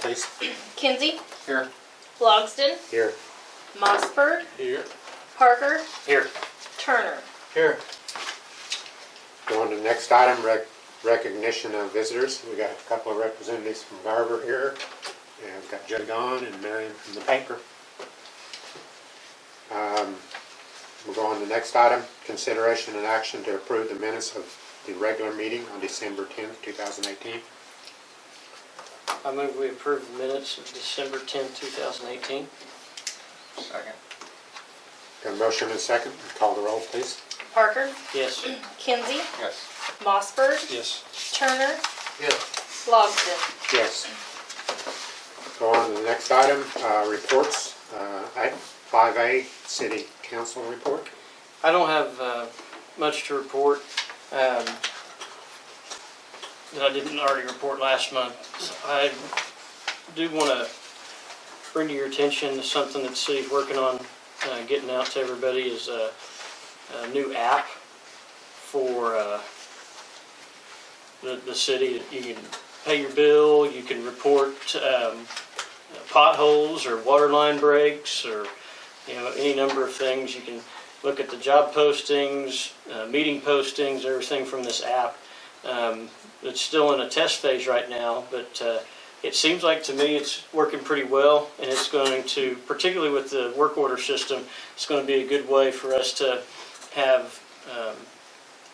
please. Kinsey, Here. Logston, Here. Mossberg, Here. Parker, Here. Turner. Here. Go on to the next item, recognition of visitors. We got a couple of representatives from Garver here. And we've got Joe Don and Marion from the paper. We'll go on to the next item, consideration and action to approve the minutes of the regular meeting on December 10th, 2018. I move we approve the minutes of December 10th, 2018. Second. Got a motion and a second. Call the roll, please. Parker, Yes. Kinsey, Yes. Mossberg, Yes. Turner, Yes. Logston. Yes. Go on to the next item, reports. 5A, City Council report. I don't have much to report that I didn't already report last month. I do want to bring to your attention something that the city's working on getting out to everybody is a new app for the city. You can pay your bill, you can report potholes or water line breaks or any number of things. You can look at the job postings, meeting postings, everything from this app. It's still in a test phase right now, but it seems like to me it's working pretty well, and it's going to, particularly with the work order system, it's going to be a good way for us to have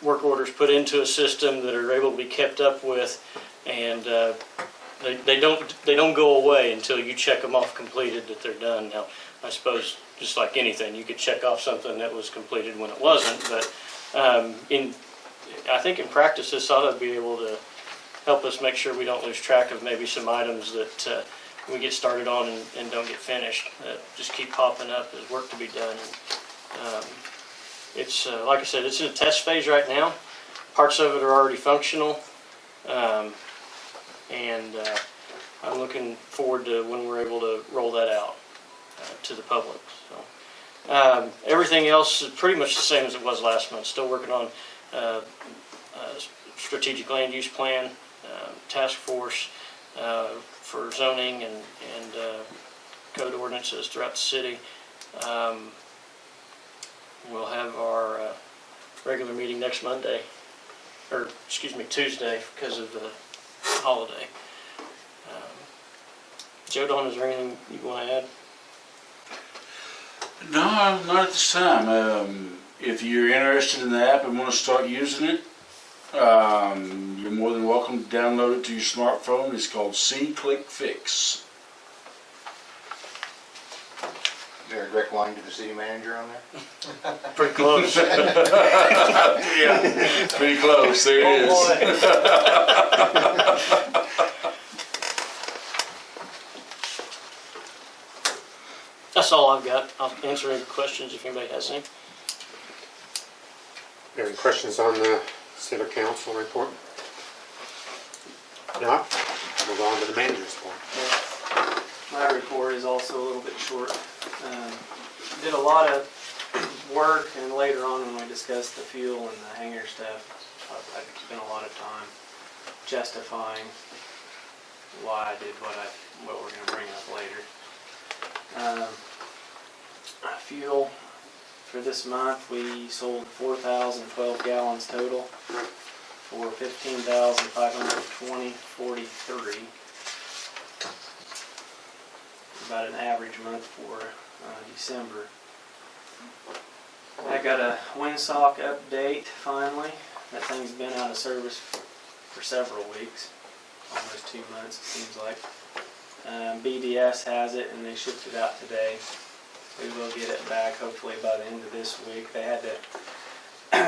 work orders put into a system that are able to be kept up with, and they don't go away until you check them off completed that they're done. Now, I suppose just like anything, you could check off something that was completed when it wasn't, but I think in practice this ought to be able to help us make sure we don't lose track of maybe some items that we get started on and don't get finished. Just keep popping up as work to be done. It's like I said, it's in a test phase right now. Parts of it are already functional, and I'm looking forward to when we're able to roll that out to the public. So everything else is pretty much the same as it was last month. Still working on strategic land use plan, task force for zoning and code ordinances throughout the city. We'll have our regular meeting next Monday, or excuse me, Tuesday, because of the holiday. Joe Don, is there anything you want to add? No, not at this time. If you're interested in the app and want to start using it, you're more than welcome to download it to your smartphone. It's called C-Click-Fix. Is there a direct line to the city manager on there? Pretty close. Yeah, pretty close. There it is. That's all I've got. I'll answer any questions if anybody has any. Any questions on the City Council report? No? We'll go on to the manager's report. My report is also a little bit short. Did a lot of work, and later on when we discussed the fuel and the hangar stuff, I spent a lot of time justifying why I did what we're going to bring up later. Fuel for this month, we sold 4,012 gallons total for $15,520.43. About an average month for December. I got a windsock update finally. That thing's been out of service for several weeks, almost 2 months it seems like. BDS has it and they shipped it out today. We will get it back hopefully by the end of this week. They had to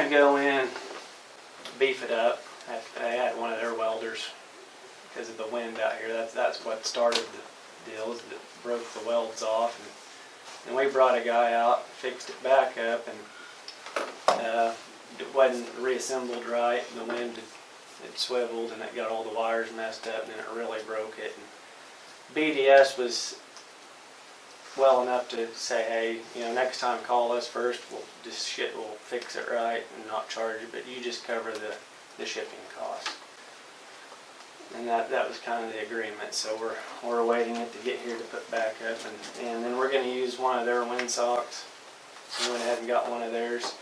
go in, beef it up. They had one of their welders, because of the wind out here, that's what started the deal, is that broke the welds off. And we brought a guy out, fixed it back up, and it wasn't reassembled right. The wind had swiveled and it got all the wires messed up, and then it really broke it. And BDS was well enough to say, hey, next time call us first. We'll fix it right and not charge you, but you just cover the shipping costs. And that was kind of the agreement, so we're awaiting it to get here to put back up, and then we're gonna use one of their windsocks. We went ahead and got one of theirs,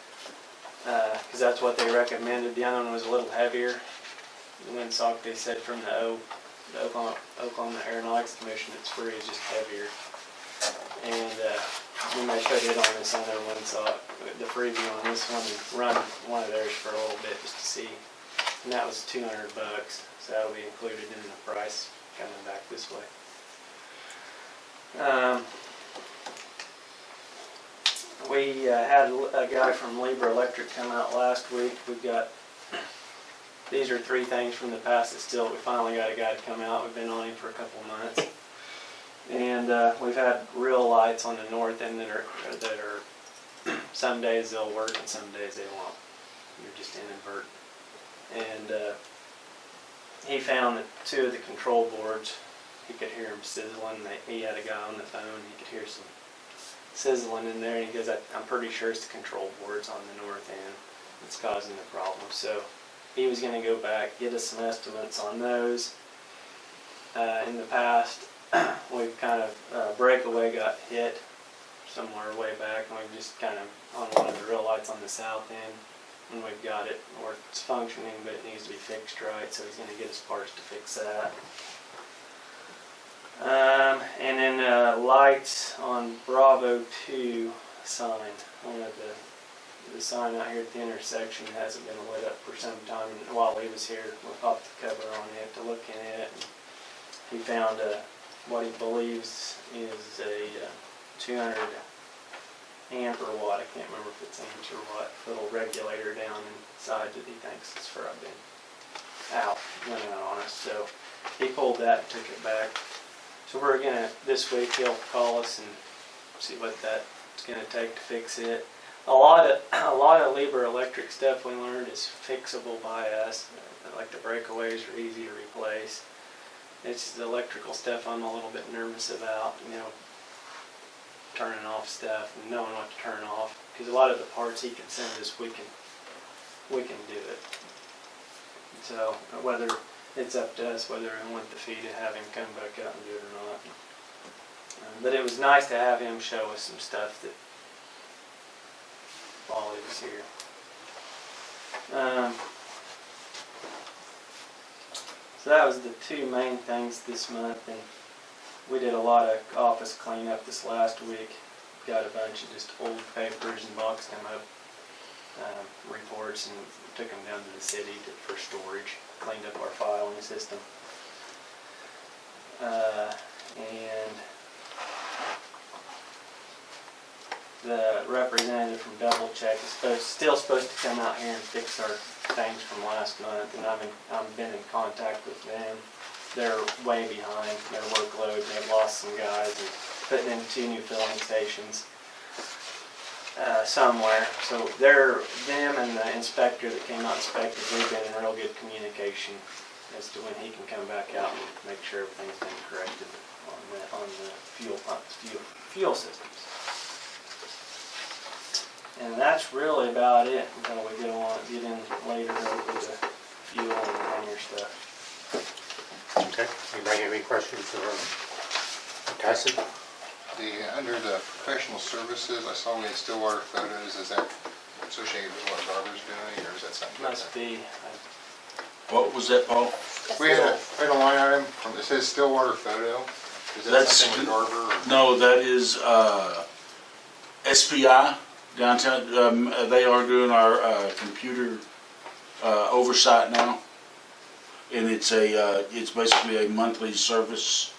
cause that's what they recommended. The other one was a little heavier. The windsock, they said from the Oklahoma Aeronautics Commission, it's free, it's just heavier. And we may put it on this other windsock, the freebie on this one, and run one of theirs for a little bit just to see. And that was $200, so that'll be included in the price coming back this way. We had a guy from Libra Electric come out last week. We've got, these are 3 things from the past that still, we finally got a guy to come out. We've been on him for a couple months. And we've had real lights on the north end that are some days they'll work and some days they won't. They're just inadvertent. And he found that 2 of the control boards, he could hear them sizzling. He had a guy on the phone, he could hear some sizzling in there, and he goes, I'm pretty sure it's the control boards on the north end that's causing the problem. So he was going to go back, get us some estimates on those. In the past, we've kind of, breakaway got hit somewhere way back, and we've just kind of, on one of the real lights on the south end, and we've got it, or it's functioning, but it needs to be fixed right, so he's going to get us parts to fix that. And then lights on Bravo 2 sign. One of the sign out here at the intersection hasn't been lit up for some time. And while he was here, we popped the cover on it to look in it. And he found what he believes is a 200 amp or watt. I can't remember if it's amps or what. Little regulator down inside that he thinks is for been out, running out on us. So he pulled that and took it back. So we're gonna, this week he'll call us and see what that's gonna take to fix it. A lot of Libra Electric stuff we learned is fixable by us. Like the breakaways are easy to replace. It's the electrical stuff I'm a little bit nervous about, turning off stuff and knowing what to turn off. Because a lot of the parts he can send us, we can do it. So whether it's up to us whether we want the fee to have him come back out and do it or not. But it was nice to have him show us some stuff that while he was here. So that was the 2 main things this month, and we did a lot of office cleanup this last week. Got a bunch of just old papers and boxed them up, reports, and took them down to the city for storage. Cleaned up our filing system. And the representative from Double Check is still supposed to come out here and fix our things from last month, and I've been in contact with them. They're way behind their workload. They've lost some guys and putting in 2 new filling stations somewhere. So them and the inspector that came out and inspected, we've been in real good communication as to when he can come back out and make sure everything's been corrected on the fuel pumps, fuel systems. And that's really about it until we get in later over the fuel and the hanger stuff. Okay, anybody have any questions for Tyson? Under the professional services, I saw we had Stillwater photos. Is that associated with what Barbara's doing, or is that something Must different? be. What was that, Paul? We had a line item from, it says Stillwater photo. Is that That's something with Barbara? Or? No, that is SPI downtown. They are doing our computer oversight now, and it's basically a monthly service.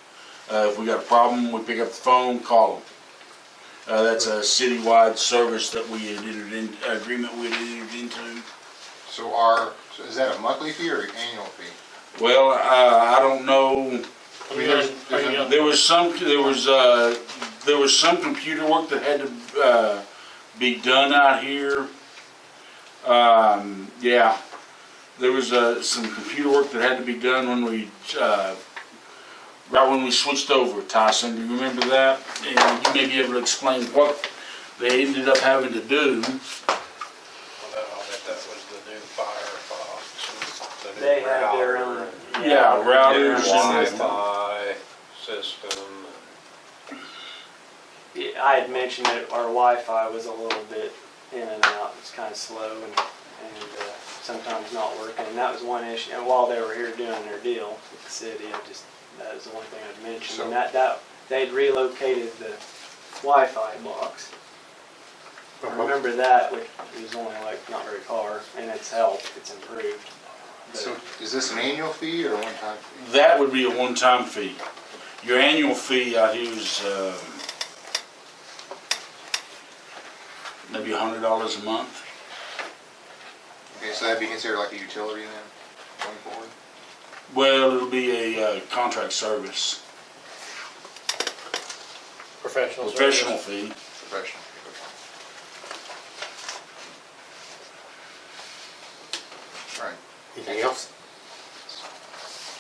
If we got a problem, we pick up the phone, call them. That's a citywide service that we had agreement we had entered into. So is that a monthly fee or an annual fee? Well, I don't know. There was some computer work that had to be done out here. Yeah, there was some computer work that had to be done when we right when we switched over. Tyson, do you remember that? And you may be able to explain what they ended up having to do. Well, I bet that was the new Firefox. The new They have their router own, and- Yeah, routers and, Wi-Fi system. Yeah, I had mentioned that our Wi-Fi was a little bit in and out. It's kind of slow and sometimes not working. And that was one issue. And while they were here doing their deal with the city, that was the one thing I'd mentioned. So- And that they'd relocated the Wi-Fi box. I remember that, which was only like not very far, and it's helped. It's improved. But So is this an annual fee or a one-time fee? that would be a one-time fee. Your annual fee out here is, maybe $100 a month. Okay, so that'd be considered like a utility then, going forward? Well, it'll be a contract service, Professional professional service. fee. Professional. Okay. All right. Anything else?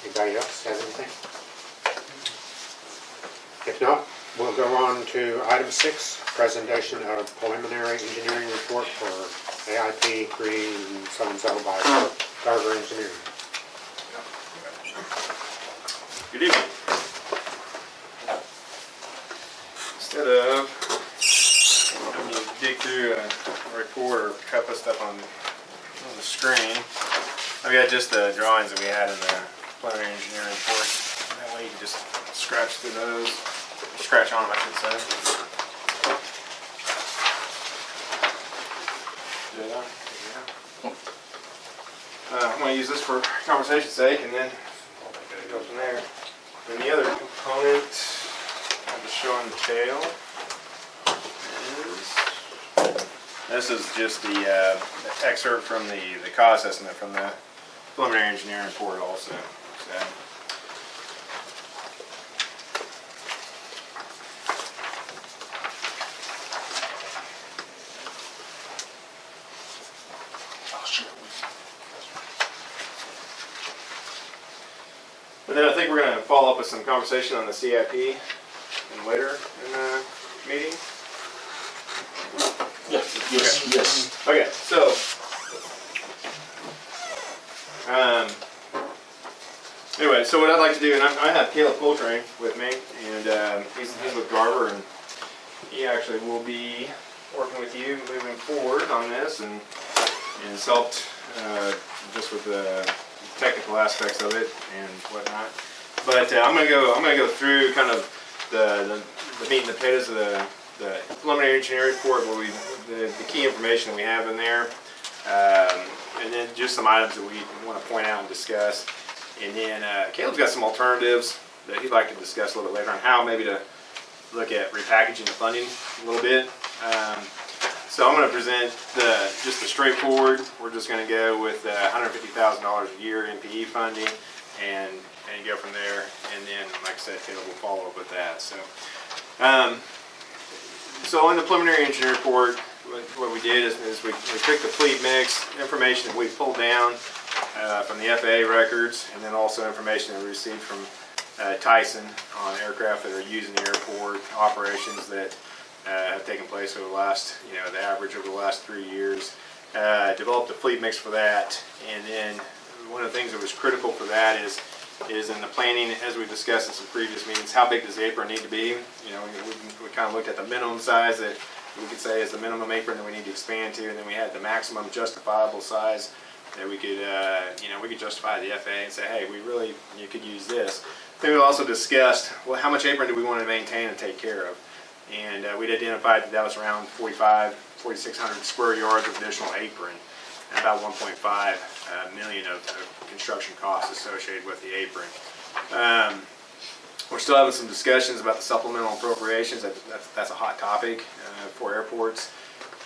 Anybody else have anything? If not, we'll go on to item 6, presentation of preliminary engineering report for AIP 3 and so-and-so by Garver Engineering. Good evening. Instead of having you dig through a report or cut this stuff on the screen, I've got just the drawings that we had in the preliminary engineering report. That way you can just scratch through those, scratch on them, I should say. I'm going to use this for conversation's sake, and then go from there. And the other component I'm just showing the tail is, this is just the excerpt from the cost estimate from the preliminary engineering report also. So, I'll share it with but then I think we're going to follow up with some conversation on the CIP and later in the meeting. you. Yes. Okay, so, anyway, so what I'd like to do, and I have Caleb Coltrane with me, and he's with Garver, and he actually will be working with you moving forward on this, and has helped just with the technical aspects of it and whatnot. But I'm gonna go through kind of the meat and potatoes of the preliminary engineering report, where the key information that we have in there, and then just some items that we want to point out and discuss. And then Caleb's got some alternatives that he'd like to discuss a little bit later on how maybe to look at repackaging the funding a little bit. So I'm going to present just the straightforward. We're just going to go with $150,000 a year NPE funding and go from there. And then, like I said, Caleb will follow up with that. So in the preliminary engineering report, what we did is we took the fleet mix information that we pulled down from the FAA records, and then also information that we received from Tyson on aircraft that are using the airport, operations that have taken place over the last, the average over the last 3 years. Developed a fleet mix for that, and then one of the things that was critical for that is in the planning, as we discussed in some previous meetings, how big does the apron need to be? We kind of looked at the minimum size that we could say is the minimum apron that we need to expand to, and then we had the maximum justifiable size that we could, we could justify the FAA and say, hey, you could use this. Then we also discussed, well, how much apron do we want to maintain and take care of? And we'd identified that was around 4,600 square yards of additional apron, and about 1.5 million of construction costs associated with the apron. We're still having some discussions about the supplemental appropriations. That's a hot topic for airports,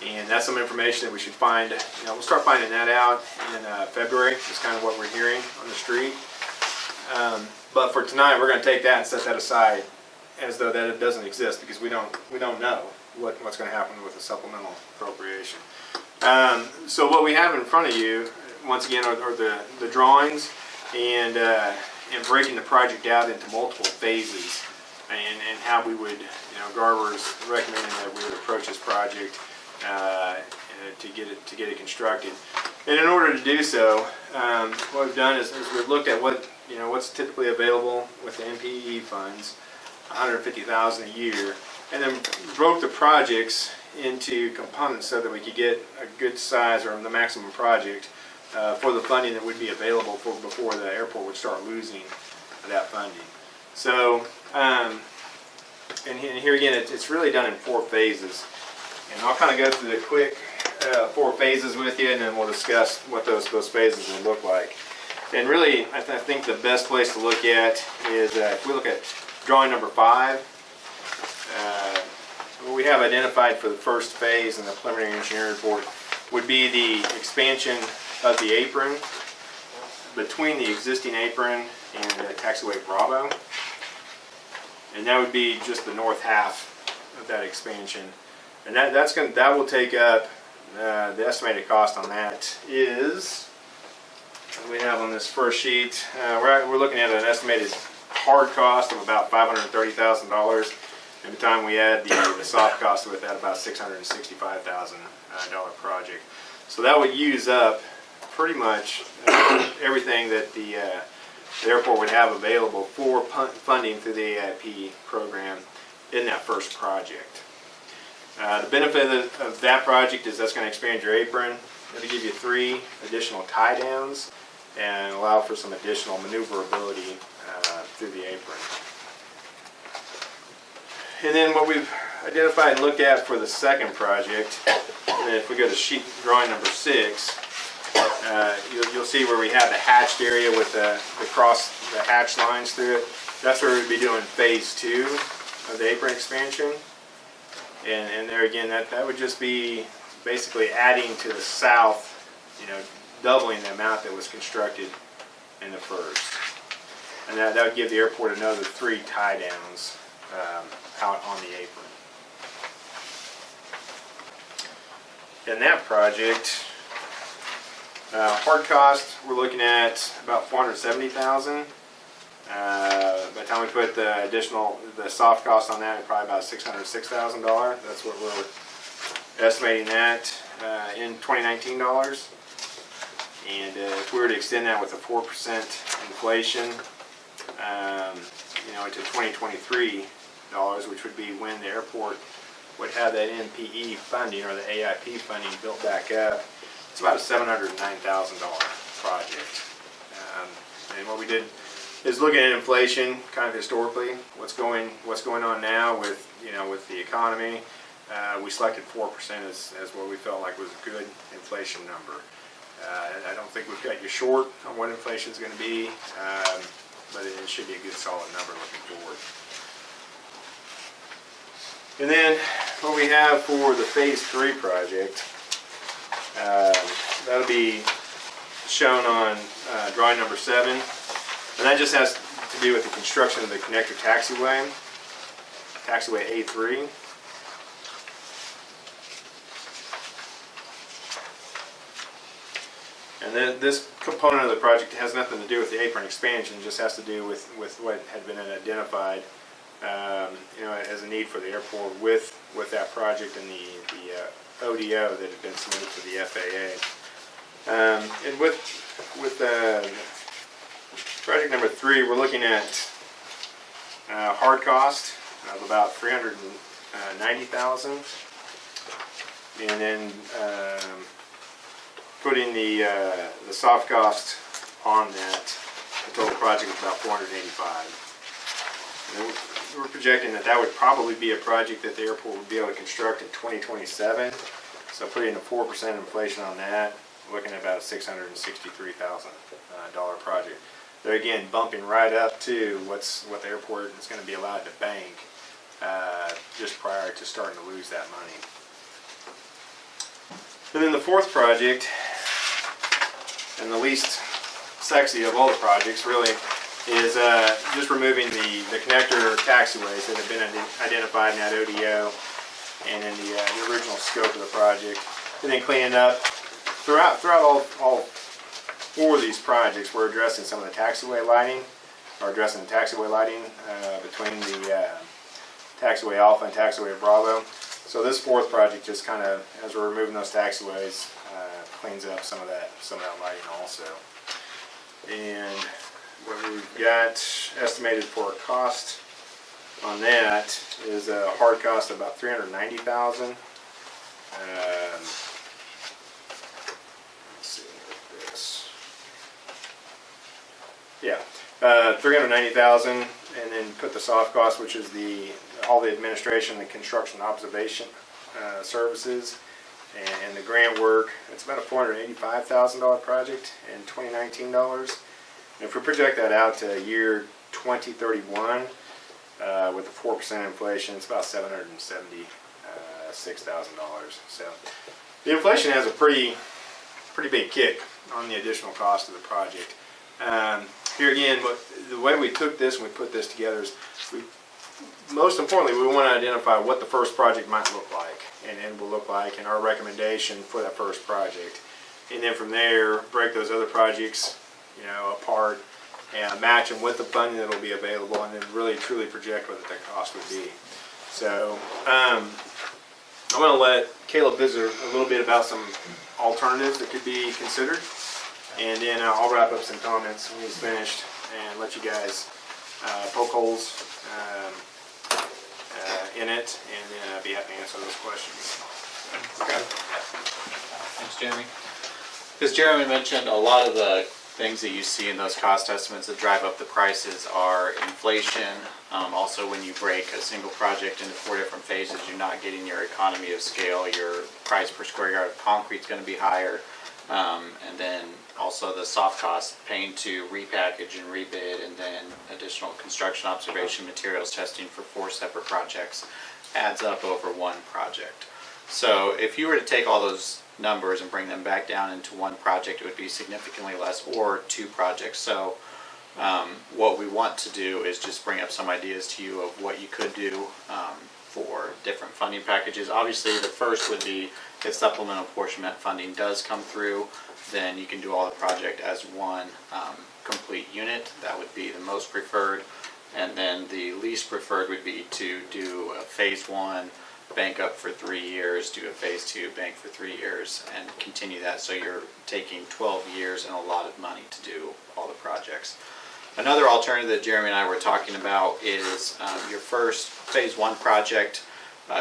and that's some information that we should find. We'll start finding that out in February. Is kind of what we're hearing on the street. But for tonight, we're going to take that and set that aside as though that it doesn't exist, because we don't know what's going to happen with the supplemental appropriation. So what we have in front of you, once again, are the drawings and breaking the project out into multiple phases, and how we would, Garver's recommending that we would approach this project to get it constructed. And in order to do so, what we've done is we've looked at what what's typically available with the MPE funds, $150,000 a year, and then broke the projects into components so that we could get a good size or the maximum project for the funding that would be available before the airport would start losing that funding. So, and here again, it's really done in 4 phases. And I'll kind of go through the quick 4 phases with you, and then we'll discuss what those phases will look like. And really, I think the best place to look at is if we look at drawing number 5, what we have identified for the first phase in the preliminary engineering report would be the expansion of the apron between the existing apron and taxiway Bravo. And that would be just the north half of that expansion. And that will take up, the estimated cost on that is, we have on this first sheet, we're looking at an estimated hard cost of about $530,000. And by the time we add the soft cost with that, about $665,000 project. So that would use up pretty much everything that the airport would have available for funding through the AIP program in that first project. The benefit of that project is that's going to expand your apron. It'll give you 3 additional tie downs and allow for some additional maneuverability through the apron. And then what we've identified and looked at for the second project, and then if we go to sheet drawing number 6, you'll see where we have the hatched area with the hatch lines through it. That's where we'd be doing phase 2 of the apron expansion. And there again, that would just be basically adding to the south, doubling the amount that was constructed in the first. And that would give the airport another 3 tie downs out on the apron. In that project, hard cost, we're looking at about $470,000. By the time we put the soft cost on that, probably about $606,000. That's what we're estimating that in 2019 dollars. And if we were to extend that with a 4% inflation, into 2023 dollars, which would be when the airport would have that MPE funding or the AIP funding built back up, it's about a $709,000 project. And what we did is looking at inflation, kind of historically, what's going on now with the economy. We selected 4% as what we felt like was a good inflation number. I don't think we've got you short on what inflation is going to be, but it should be a good solid number looking forward. And then what we have for the phase 3 project, that'll be shown on drawing number 7. And that just has to do with the construction of the connector taxiway A3. And then this component of the project has nothing to do with the apron expansion, just has to do with what had been identified as a need for the airport with that project and the ODO that had been submitted to the FAA. And with project number 3, we're looking at hard cost of about $390,000, and then putting the soft cost on that, the total project is about $485,000. We're projecting that would probably be a project that the airport would be able to construct in 2027. So putting a 4% inflation on that, looking at about a $663,000 project. They're again bumping right up to what the airport is going to be allowed to bank just prior to starting to lose that money. And then the fourth project, and the least sexy of all the projects really, is just removing the connector taxiways that have been identified in that ODO and in the original scope of the project, and then cleaning up throughout all 4 of these projects. We're addressing some of the taxiway lighting, between the taxiway Alpha and taxiway Bravo. So this 4th project just kind of, as we're removing those taxiways, cleans up some of that lighting also. And what we've got estimated for a cost on that is a hard cost of about $390,000. Let's see with this. Yeah, 390,000, and then put the soft cost, which is all the administration and construction observation services and the grant work. It's about a $485,000 project in 2019 dollars. And if we project that out to year 2031, with a 4% inflation, it's about $776,000. So the inflation has a pretty big kick on the additional cost of the project. Here again, the way we took this and we put this together is, most importantly, we want to identify what the first project might look like and will look like, and our recommendation for that first project. And then from there, break those other projects, apart and match them with the funding that will be available, and then really truly project what the cost would be. So I'm going to let Caleb visit a little bit about some alternatives that could be considered, and then I'll wrap up some comments when he's finished and let you guys poke holes in it, and then I'd be happy to answer those questions. Okay. Thanks, Jeremy. Because Jeremy mentioned a lot of the things that you see in those cost estimates that drive up the prices are inflation. Also, when you break a single project into 4 different phases, you're not getting your economy of scale. Your price per square yard of concrete is going to be higher. And then also the soft cost, paying to repackage and rebid, and then additional construction observation materials testing for 4 separate projects adds up over one project. So if you were to take all those numbers and bring them back down into one project, it would be significantly less, or 2 projects. So what we want to do is just bring up some ideas to you of what you could do for different funding packages. Obviously, the first would be if supplemental apportionment funding does come through, then you can do all the project as one complete unit. That would be the most preferred. And then the least preferred would be to do a phase 1, bank up for 3 years, do a phase 2, bank for 3 years, and continue that. So you're taking 12 years and a lot of money to do all the projects. Another alternative that Jeremy and I were talking about is your first phase 1 project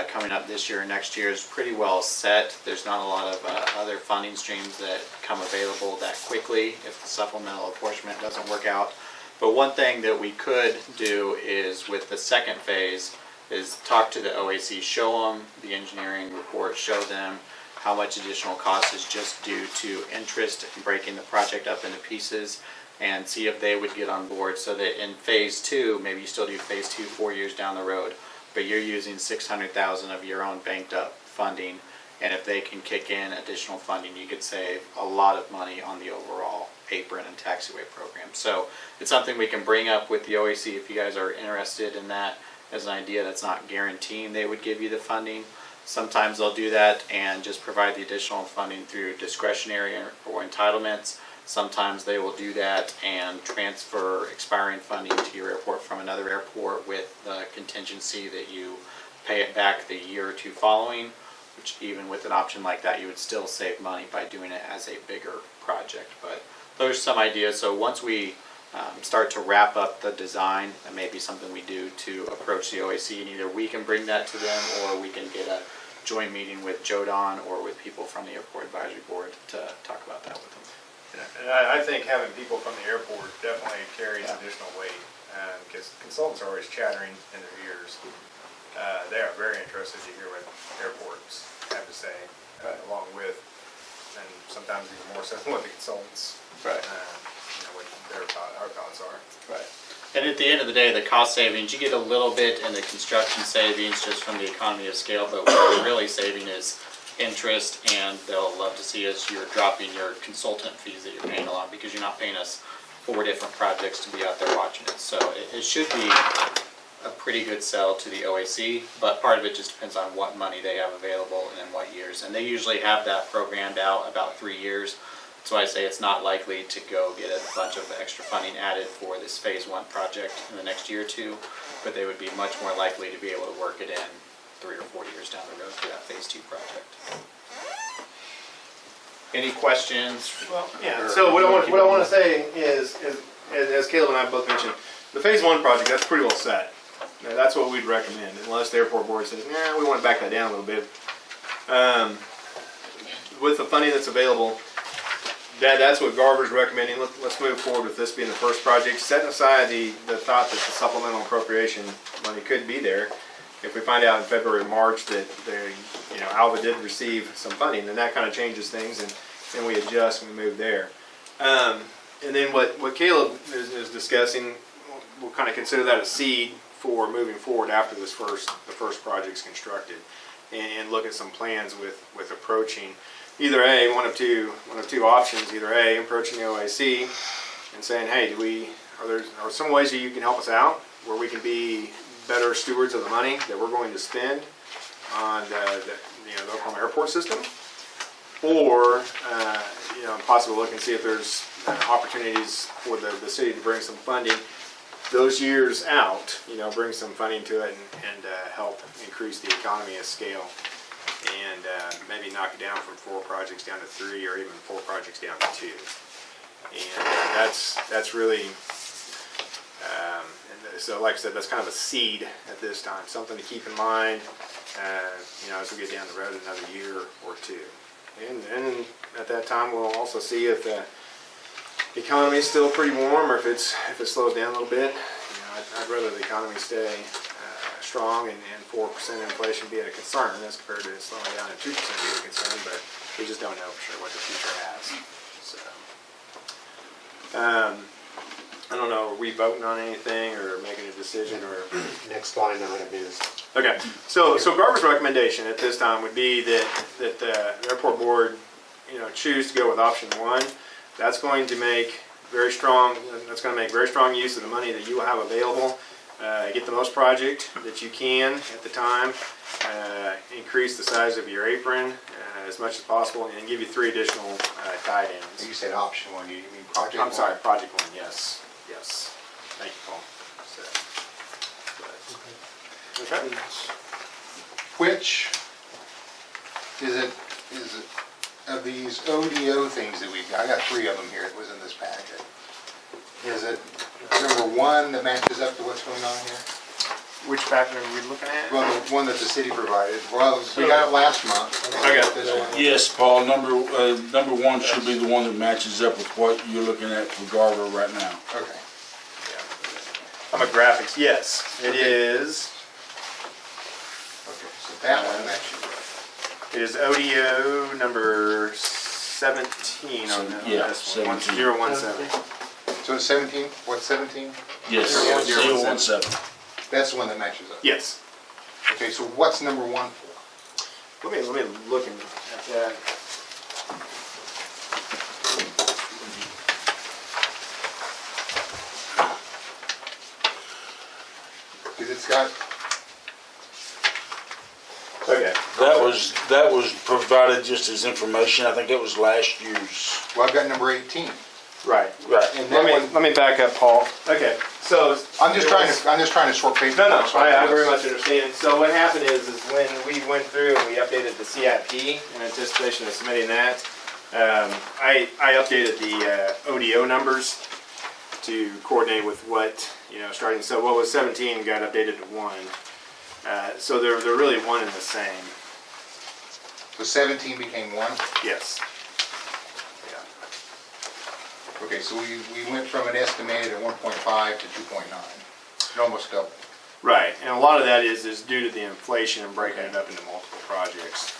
coming up this year or next year is pretty well set. There's not a lot of other funding streams that come available that quickly if the supplemental apportionment doesn't work out. But one thing that we could do is with the second phase is talk to the OAC, show them the engineering report, show them how much additional cost is just due to interest in breaking the project up into pieces, and see if they would get on board, so that in phase 2, maybe you still do phase 2 4 years down the road, but you're using $600,000 of your own banked up funding, and if they can kick in additional funding, you could save a lot of money on the overall apron and taxiway program. So it's something we can bring up with the OAC if you guys are interested in that as an idea. That's not guaranteeing they would give you the funding. Sometimes they'll do that and just provide the additional funding through discretionary or entitlements. Sometimes they will do that and transfer expiring funding to your airport from another airport with the contingency that you pay it back the year or 2 following, which even with an option like that, you would still save money by doing it as a bigger project. But those are some ideas. So once we start to wrap up the design, that may be something we do to approach the OAC, and either we can bring that to them or we can get a joint meeting with JODON or with people from the Airport Advisory Board to talk about that with them. And I think having people from the airport definitely carries additional weight, because consultants are always chattering in their ears. They are very interested to hear what airports have to say, along with, and sometimes even more so than what the consultants, Right. What our thoughts are. Right. And at the end of the day, the cost savings, you get a little bit in the construction savings just from the economy of scale, but what you're really saving is interest, and they'll love to see is you're dropping your consultant fees that you're paying a lot, because you're not paying us 4 different projects to be out there watching it. So it should be a pretty good sell to the OAC, but part of it just depends on what money they have available and in what years. And they usually have that programmed out about 3 years. So I say it's not likely to go get a bunch of extra funding added for this phase 1 project in the next year or 2, but they would be much more likely to be able to work it in 3 or 4 years down the road for that phase 2 project. Any questions? Well, yeah. So what I want to say is as Caleb and I both mentioned, the phase one project, that's pretty well set. Now, that's what we'd recommend, unless the airport board says, nah, we want to back that down a little bit. With the funding that's available, that's what Garver's recommending. Let's move forward with this being the first project, setting aside the thought that the supplemental appropriation money could be there. If we find out in February or March that Alva did receive some funding, then that kind of changes things, and then we adjust and we move there. And then what Caleb is discussing, we'll kind of consider that a seed for moving forward after the first project's constructed, and look at some plans with approaching either one of two options. Either approaching the OAC and saying, hey, are some ways that you can help us out where we can be better stewards of the money that we're going to spend on the Oklahoma airport system, or possibly look and see if there's opportunities for the city to bring some funding those years out, bring some funding to it and help increase the economy of scale, and maybe knock it down from 4 projects down to 3, or even 4 projects down to 2. And that's really, so like I said, that's kind of a seed at this time, something to keep in mind, as we get down the road another year or 2. And at that time, we'll also see if the economy is still pretty warm, or if it slows down a little bit. I'd rather the economy stay strong and 4% inflation be a concern as compared to slowing down at 2% be a concern, but we just don't know for sure what the future has. So, I don't know, are we voting on anything or making a decision, or? Next line item is. Okay, so Garver's recommendation at this time would be that the airport board, choose to go with option 1. That's going to make very strong use of the money that you will have available. Get the most project that you can at the time. Increase the size of your apron as much as possible, and give you 3 additional tie-ins. You said option 1, you mean project 1? I'm sorry, project 1, yes. Thank you, Paul. Okay. Which is it of these ODO things that we've got? I got 3 of them here. It was in this packet. Is it number 1 that matches up to what's going on here? Which factor are we looking at? Well, the one that the city provided. Well, we got it last month. I got this one. Yes, Paul, number 1 should be the one that matches up with what you're looking at for Garver right now. Okay. I'm a graphics. Yes, it is. Okay, so that one matches up. It is ODO number 17 on Yeah, this one. 17. 1017. So it's 17? What's 17? Yes, 017. That's the one that matches up. Yes. Okay, so what's number 1 for? Let me look at that. Because it's got, Okay. That was provided just as information. I think it was last year's. well, I've got number 18. Right. And that one, Let me back up, Paul. Okay. So I'm just trying to sort paper. No, so I very much understand. So what happened is when we went through and we updated the CIP in anticipation of submitting that, I updated the ODO numbers to coordinate with what, starting. So what was 17 got updated to 1. So they're really one and the same. So 17 became 1? Yes. Okay, so we went from an estimated at 1.5 to 2.9. It almost doubled. Right, and a lot of that is due to the inflation and breaking it up into multiple projects.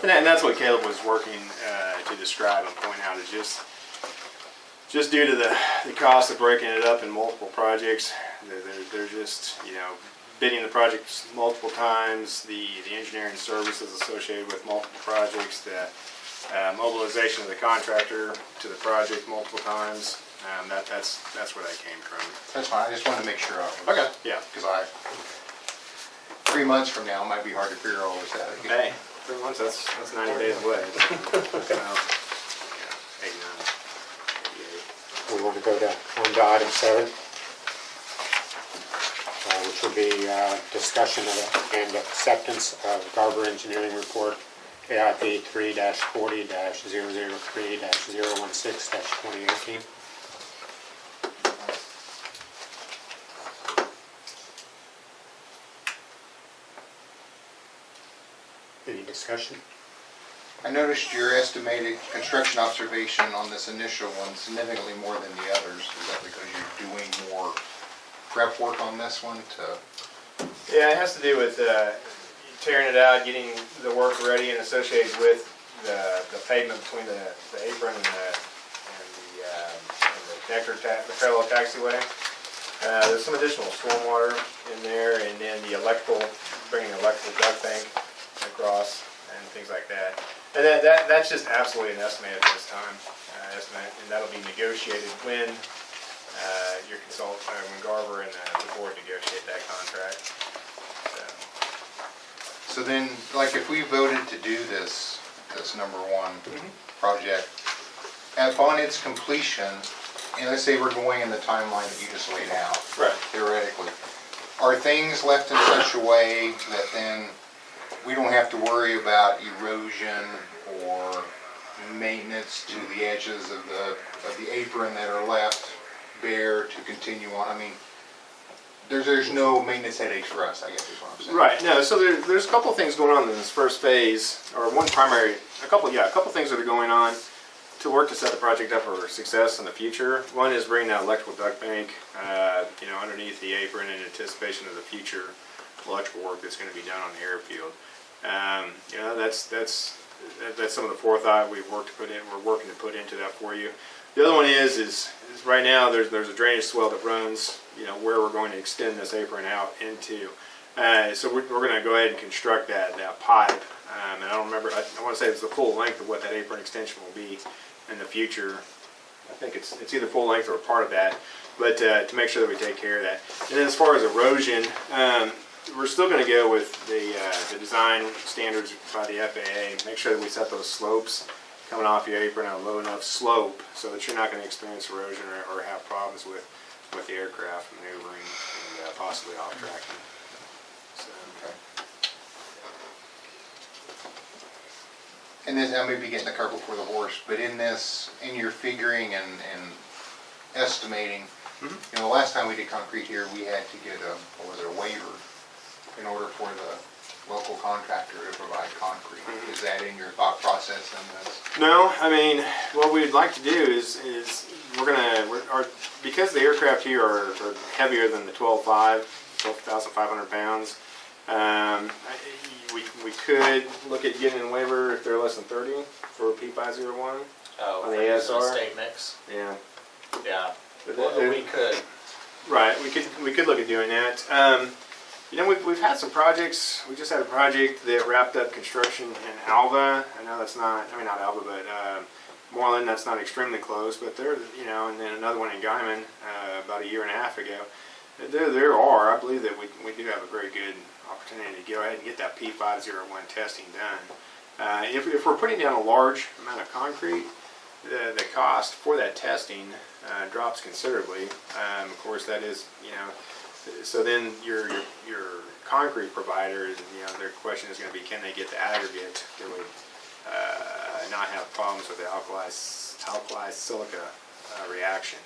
And that's what Caleb was working to describe and point out, is just due to the cost of breaking it up in multiple projects. They're just, bidding the projects multiple times, the engineering services associated with multiple projects, the mobilization of the contractor to the project multiple times. That's where that came from. That's fine, I just wanted to make sure I was. Okay. Yeah. Because 3 months from now, it might be hard to figure all this out again. Hey, 3 months, that's 90 days away. So, yeah, 89, 88. We want to go on to item 7, which will be discussion and acceptance of Garver Engineering Report AIP 3-40-003-016-2018. discussion? I noticed your estimated construction observation on this initial one significantly more than the others. Is that because you're doing more prep work on this one to? Yeah, it has to do with tearing it out, getting the work ready and associated with the pavement between the apron and the connector, the parallel taxiway. There's some additional stormwater in there, and then the electrical, bringing the electrical duct bank across and things like that. And that's just absolutely an estimate at this time, and that'll be negotiated when your consultant, when Garver and the board negotiate that contract. So then, like if we voted to do this number one project, upon its completion, and let's say we're going in the timeline that you just laid out, Right. theoretically, are things left in such a way that then we don't have to worry about erosion or maintenance to the edges of the apron that are left bare to continue on? I mean, there's no maintenance headaches for us, I guess is what I'm saying. Right. No. So there's a couple things going on in this first phase, or a couple things that are going on to work to set the project up for success in the future. One is bringing that electrical duct bank, underneath the apron in anticipation of the future electrical work that's going to be done on the airfield. That's some of the forethought we're working to put into that for you. The other one is right now there's a drainage swell that runs, where we're going to extend this apron out into. So we're going to go ahead and construct that pipe. And I don't remember, I want to say it's the full length of what that apron extension will be in the future. I think it's either full length or a part of that, but to make sure that we take care of that. And then as far as erosion, we're still going to go with the design standards by the FAA. Make sure that we set those slopes coming off your apron at a low enough slope so that you're not going to experience erosion or have problems with the aircraft maneuvering and possibly off tracking. So, Okay. And this, I may be getting the cart before the horse, but in your figuring and estimating, the last time we did concrete here, we had to get a waiver in order for the local contractor to provide concrete. Is that in your thought process in this? no, I mean, what we'd like to do is because the aircraft here are heavier than the 12,500 pounds, we could look at getting a waiver if they're less than 30 for P501. Oh, On the for using ASR? state mix? Yeah. Yeah. But Well, we could. Right, we could look at doing that. We've had some projects. We just had a project that wrapped up construction in Alva. I know that's not Alva, but Moreland. That's not extremely close, but there, and then another one in Guyman about a year and a half ago. I believe that we do have a very good opportunity to go ahead and get that P501 testing done. If we're putting down a large amount of concrete, the cost for that testing drops considerably. Of course, that is, so then your concrete provider, their question is going to be, can they get the aggregate that would not have problems with the alkali silica reaction.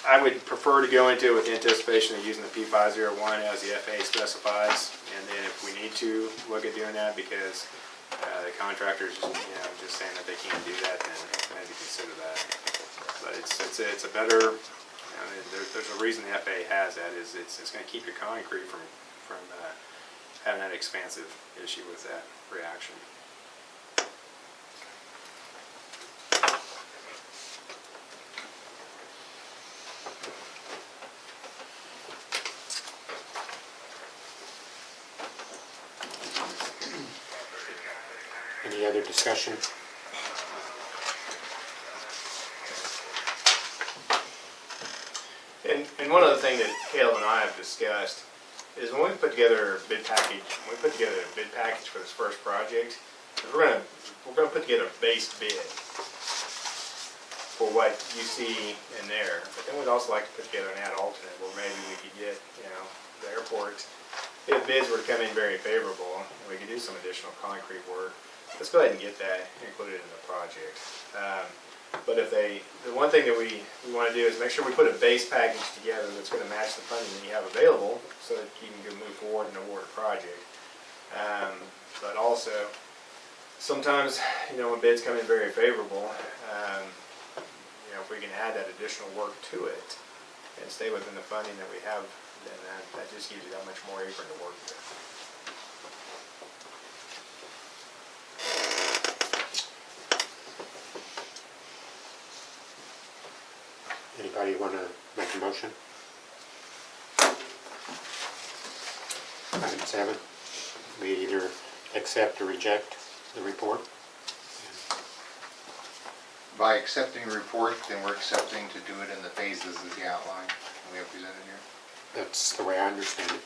I would prefer to go into it with the anticipation of using the P501 as the FAA specifies, and then if we need to look at doing that because the contractor's just saying that they can't do that, then maybe consider that. But it's a better. There's a reason the FAA has that is it's going to keep your concrete from having that expansive issue with that reaction. Any other discussion? And one other thing that Caleb and I have discussed is when we put together a bid package, for this first project, we're gonna put together a base bid for what you see in there. But then we'd also like to put together an ad alternate where maybe we could get, the airport, if bids were to come in very favorable, and we could do some additional concrete work. Let's go ahead and get that included in the project. But if the one thing that we want to do is make sure we put a base package together that's going to match the funding that you have available so that you can go move forward and award a project. But also, sometimes, when bids come in very favorable, if we can add that additional work to it and stay within the funding that we have, then that just gives you that much more apron to work with. Anybody want to make a motion? Item 7, we either accept or reject the report. By accepting the report, then we're accepting to do it in the phases as the outline we have presented here. That's the way I understand it.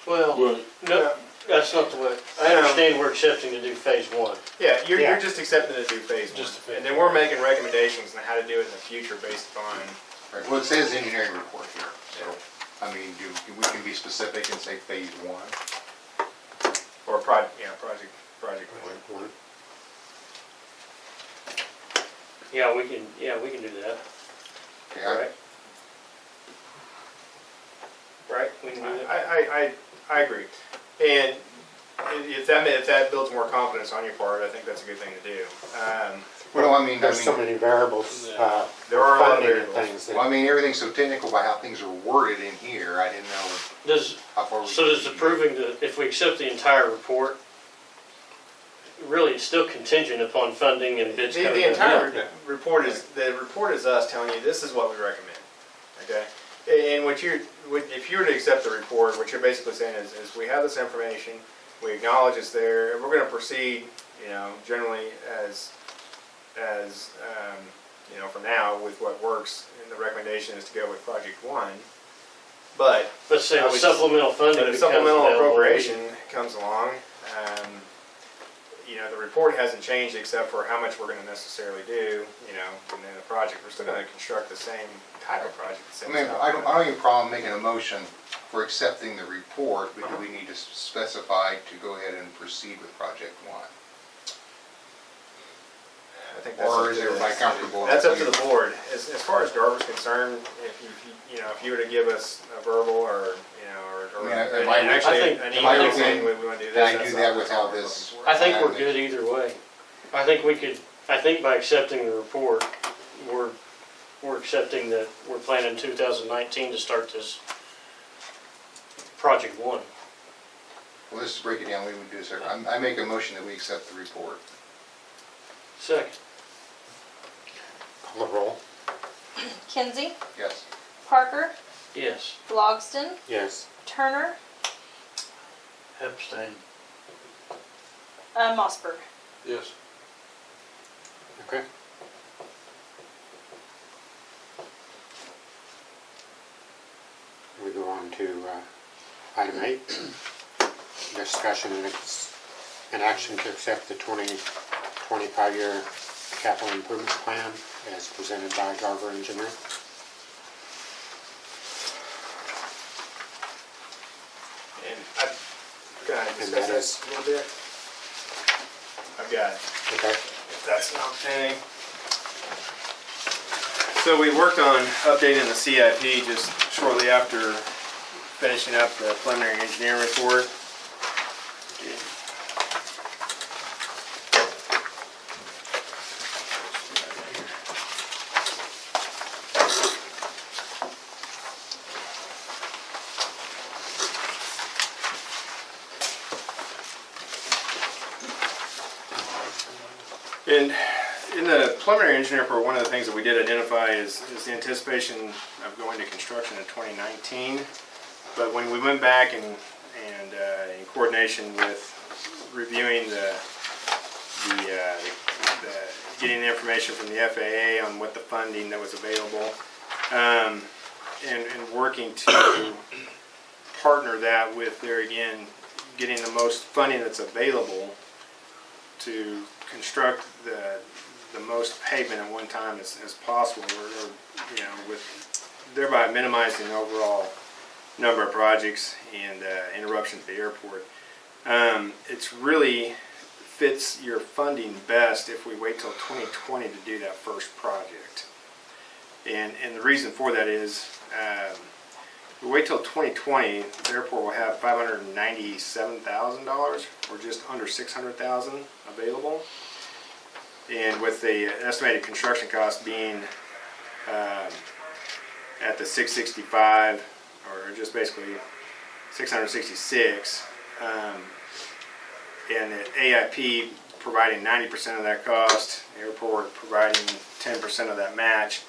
Well, Well, no, that's not the way, I understand we're accepting to do phase 1. Yeah, you're Yeah. just accepting to do phase one. Just phase And then we're making recommendations on how to do it in the future based upon, Right, well, it says engineering report here, so, I mean, we can be specific and say phase 1. or project one. One. Yeah, we can do that. Okay, Right? Right, we can do that. I agree. And if that builds more confidence on your part, I think that's a good thing to do. Well, I mean, There's so many variables, There are a lot of funding and variables. things well, I that, mean, everything's so technical by how things are worded in here, I didn't know Does, how far we. so does approving if we accept the entire report, really it's still contingent upon funding and bids coming in? The entire report is us telling you, this is what we recommend, okay? And if you were to accept the report, what you're basically saying is we have this information, we acknowledge it's there, and we're gonna proceed, generally as for now, with what works, and the recommendation is to go with project 1. But Let's say the supplemental funding But if becomes supplemental available. appropriation comes along, the report hasn't changed except for how much we're gonna necessarily do, and then the project, we're still gonna construct the same type of project, the I same mean, style. I don't have any problem making a motion for accepting the report, but do we need to specify to go ahead and proceed with project 1? I think that's Or up is to everybody comfortable? That's up to the board. As far as Garver's concerned, if you were to give us a verbal or I mean, am I- actually I think- an am I email okay? saying we want to do this. Can I that's do not- that that's without not what we're this? looking for. I think we're good either way. I think by accepting the report, we're accepting that we're planning 2019 to start this project 1. Well, let's break it down, we would do this. I make a motion that we accept the report. Second. call the roll. Kinsey, Yes. Parker, Yes. Logston, Yes. Turner, abstain. Mossberg. Yes. Okay. We go on to item 8, discussion and action to accept the 2025-year capital improvement plan as presented by Garver Engineering. And can I And discuss that this a little bit? I've got it. Okay. If that's not okay. So we worked on updating the CIP just shortly after finishing up the preliminary engineering report. And in the preliminary engineering report, one of the things that we did identify is the anticipation of going to construction in 2019. But when we went back and in coordination with reviewing getting the information from the FAA on what the funding that was available, and working to partner that with, there again, getting the most funding that's available to construct the most pavement at one time as possible, or with thereby minimizing the overall number of projects and interruptions at the airport. It's really fits your funding best if we wait till 2020 to do that first project. And the reason for that is, if we wait till 2020, the airport will have $597,000, or just under $600,000 available. And with the estimated construction cost being at the 665, or just basically 666, and the AIP providing 90% of that cost, the airport providing 10% of that match,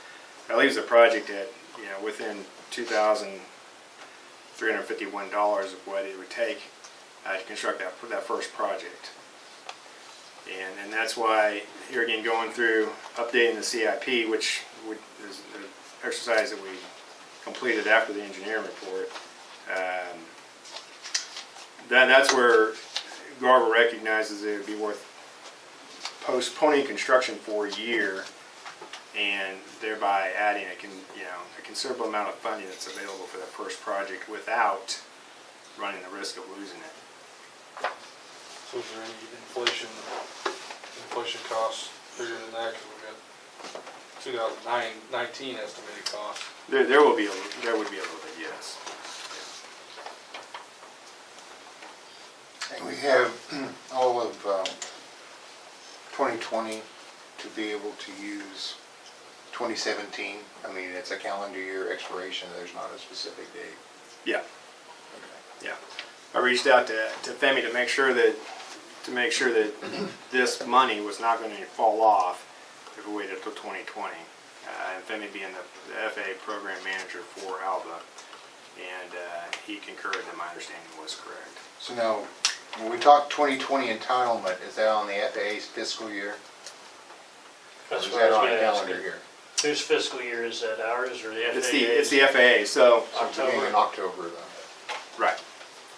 that leaves the project at, within $2,351 of what it would take to construct that first project. And that's why, here again, going through updating the CIP, which is an exercise that we completed after the engineering report, that's where Garver recognizes it would be worth postponing construction for a year and thereby adding a considerable amount of funding that's available for that first project without running the risk of losing it. So is there any inflation costs bigger than that? Because we've got 2019 estimated costs. There would be a little bit, yes. And we have all of 2020 to be able to use 2017. I mean, it's a calendar year expiration. There's not a specific date. Yeah. Yeah. I reached out to Femi to make sure that this money was not going to fall off if we waited until 2020. And Femi being the FAA program manager for Alva, and he concurred that my understanding was correct. So now, when we talk 2020 entitlement, is that on the FAA's fiscal year? Or That's is what I that was on a gonna ask calendar you. year? Whose fiscal year is that, ours or the FAA's? It's the FAA, so So beginning in October then. right.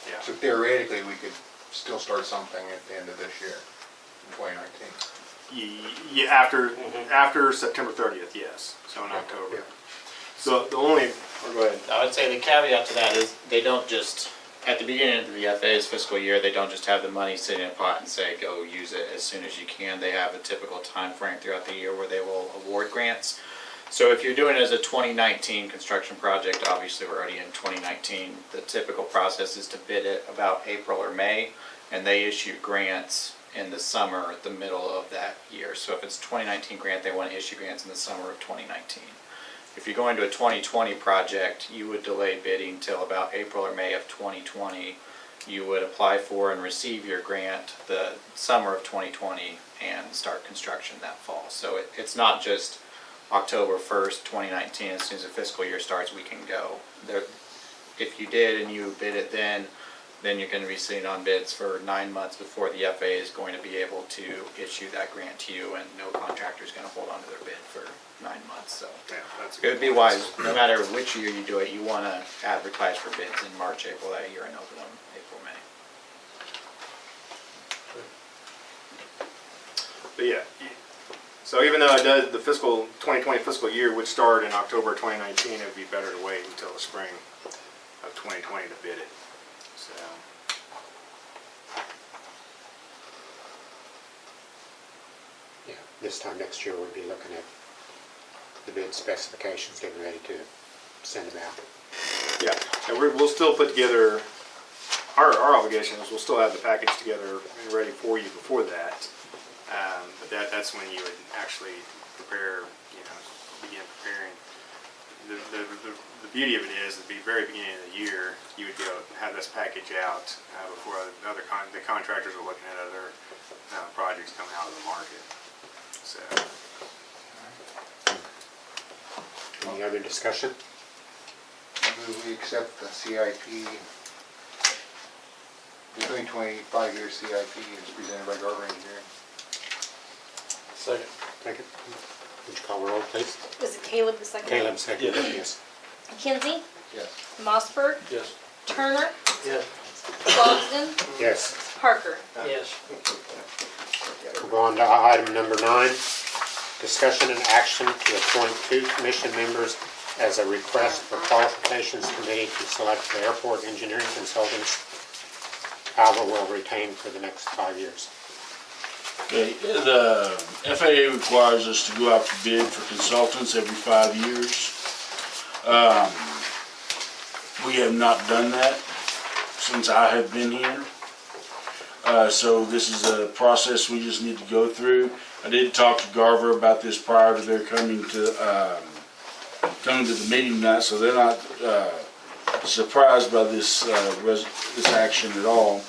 Yeah. So theoretically, we could still start something at the end of this year, in 2019. Yeah, after September 30th, yes. So in October. Yeah. So the only, go ahead. I would say the caveat to that is they don't just, at the beginning of the FAA's fiscal year, they don't just have the money sitting in a pot and say, go use it as soon as you can. They have a typical time frame throughout the year where they will award grants. So if you're doing it as a 2019 construction project, obviously we're already in 2019, the typical process is to bid it about April or May, and they issue grants in the summer, the middle of that year. So if it's a 2019 grant, they want to issue grants in the summer of 2019. If you're going to a 2020 project, you would delay bidding till about April or May of 2020. You would apply for and receive your grant the summer of 2020 and start construction that fall. So it's not just October 1st, 2019, as soon as the fiscal year starts, we can go. If you did and you bid it then you're going to be sitting on bids for 9 months before the FAA is going to be able to issue that grant to you, and no contractor is going to hold on to their bid for 9 months. So Yeah, that's a it good would be point. wise, no matter which year you do it, you want to advertise for bids in March, April that year and open them April, May. But yeah, so even though it does, the 2020 fiscal year would start in October 2019, it would be better to wait until the spring of 2020 to bid it. So, Yeah, this time next year, we'll be looking at the bid specifications, getting ready to send them out. yeah, and we'll still put together, our obligation is we'll still have the package together and ready for you before that. But that's when you would actually prepare, begin preparing. The beauty of it is, at the very beginning of the year, you would go have this package out before the contractors are looking at other projects coming out of the market. So, Any other discussion? I move we accept the CIP, the 2025-year CIP is presented by Garver Engineering. Second. Second. Would you call the roll, please? Was it Caleb the second? Caleb, second, yes. Kinsey, Yes. Mossberg, Yes. Turner, Yes. Logsdon, Yes. Parker. Yes. We'll go on to item number 9. Discussion and action to appoint 2 commission members as a request for qualifications committee to select the airport engineering consultants Alva will retain for the next 5 years. Okay, the FAA requires us to go out for bid for consultants every 5 years. We have not done that since I have been here. So this is a process we just need to go through. I did talk to Garver about this prior to their coming to the meeting tonight, so they're not surprised by this this action at all.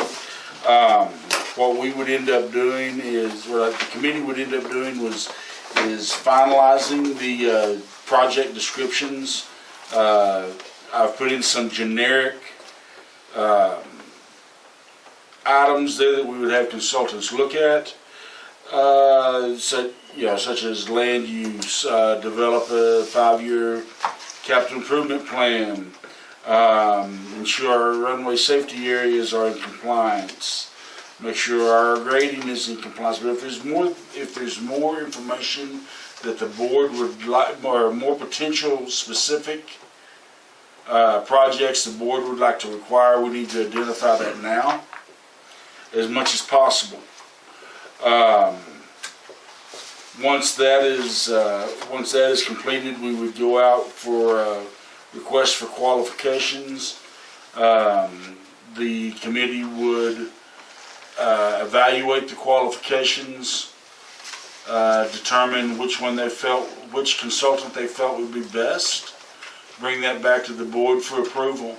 What we would end up doing is, what the committee would end up doing is finalizing the project descriptions. I've put in some generic items there that we would have consultants look at, such as land use, develop a 5-year capital improvement plan, ensure our runway safety areas are in compliance, make sure our grading is in compliance. But if there's more information that the board would like, or more potential specific projects the board would like to require, we need to identify that now as much as possible. Once that is completed, we would go out for requests for qualifications. The committee would evaluate the qualifications, determine which consultant they felt would be best, bring that back to the board for approval.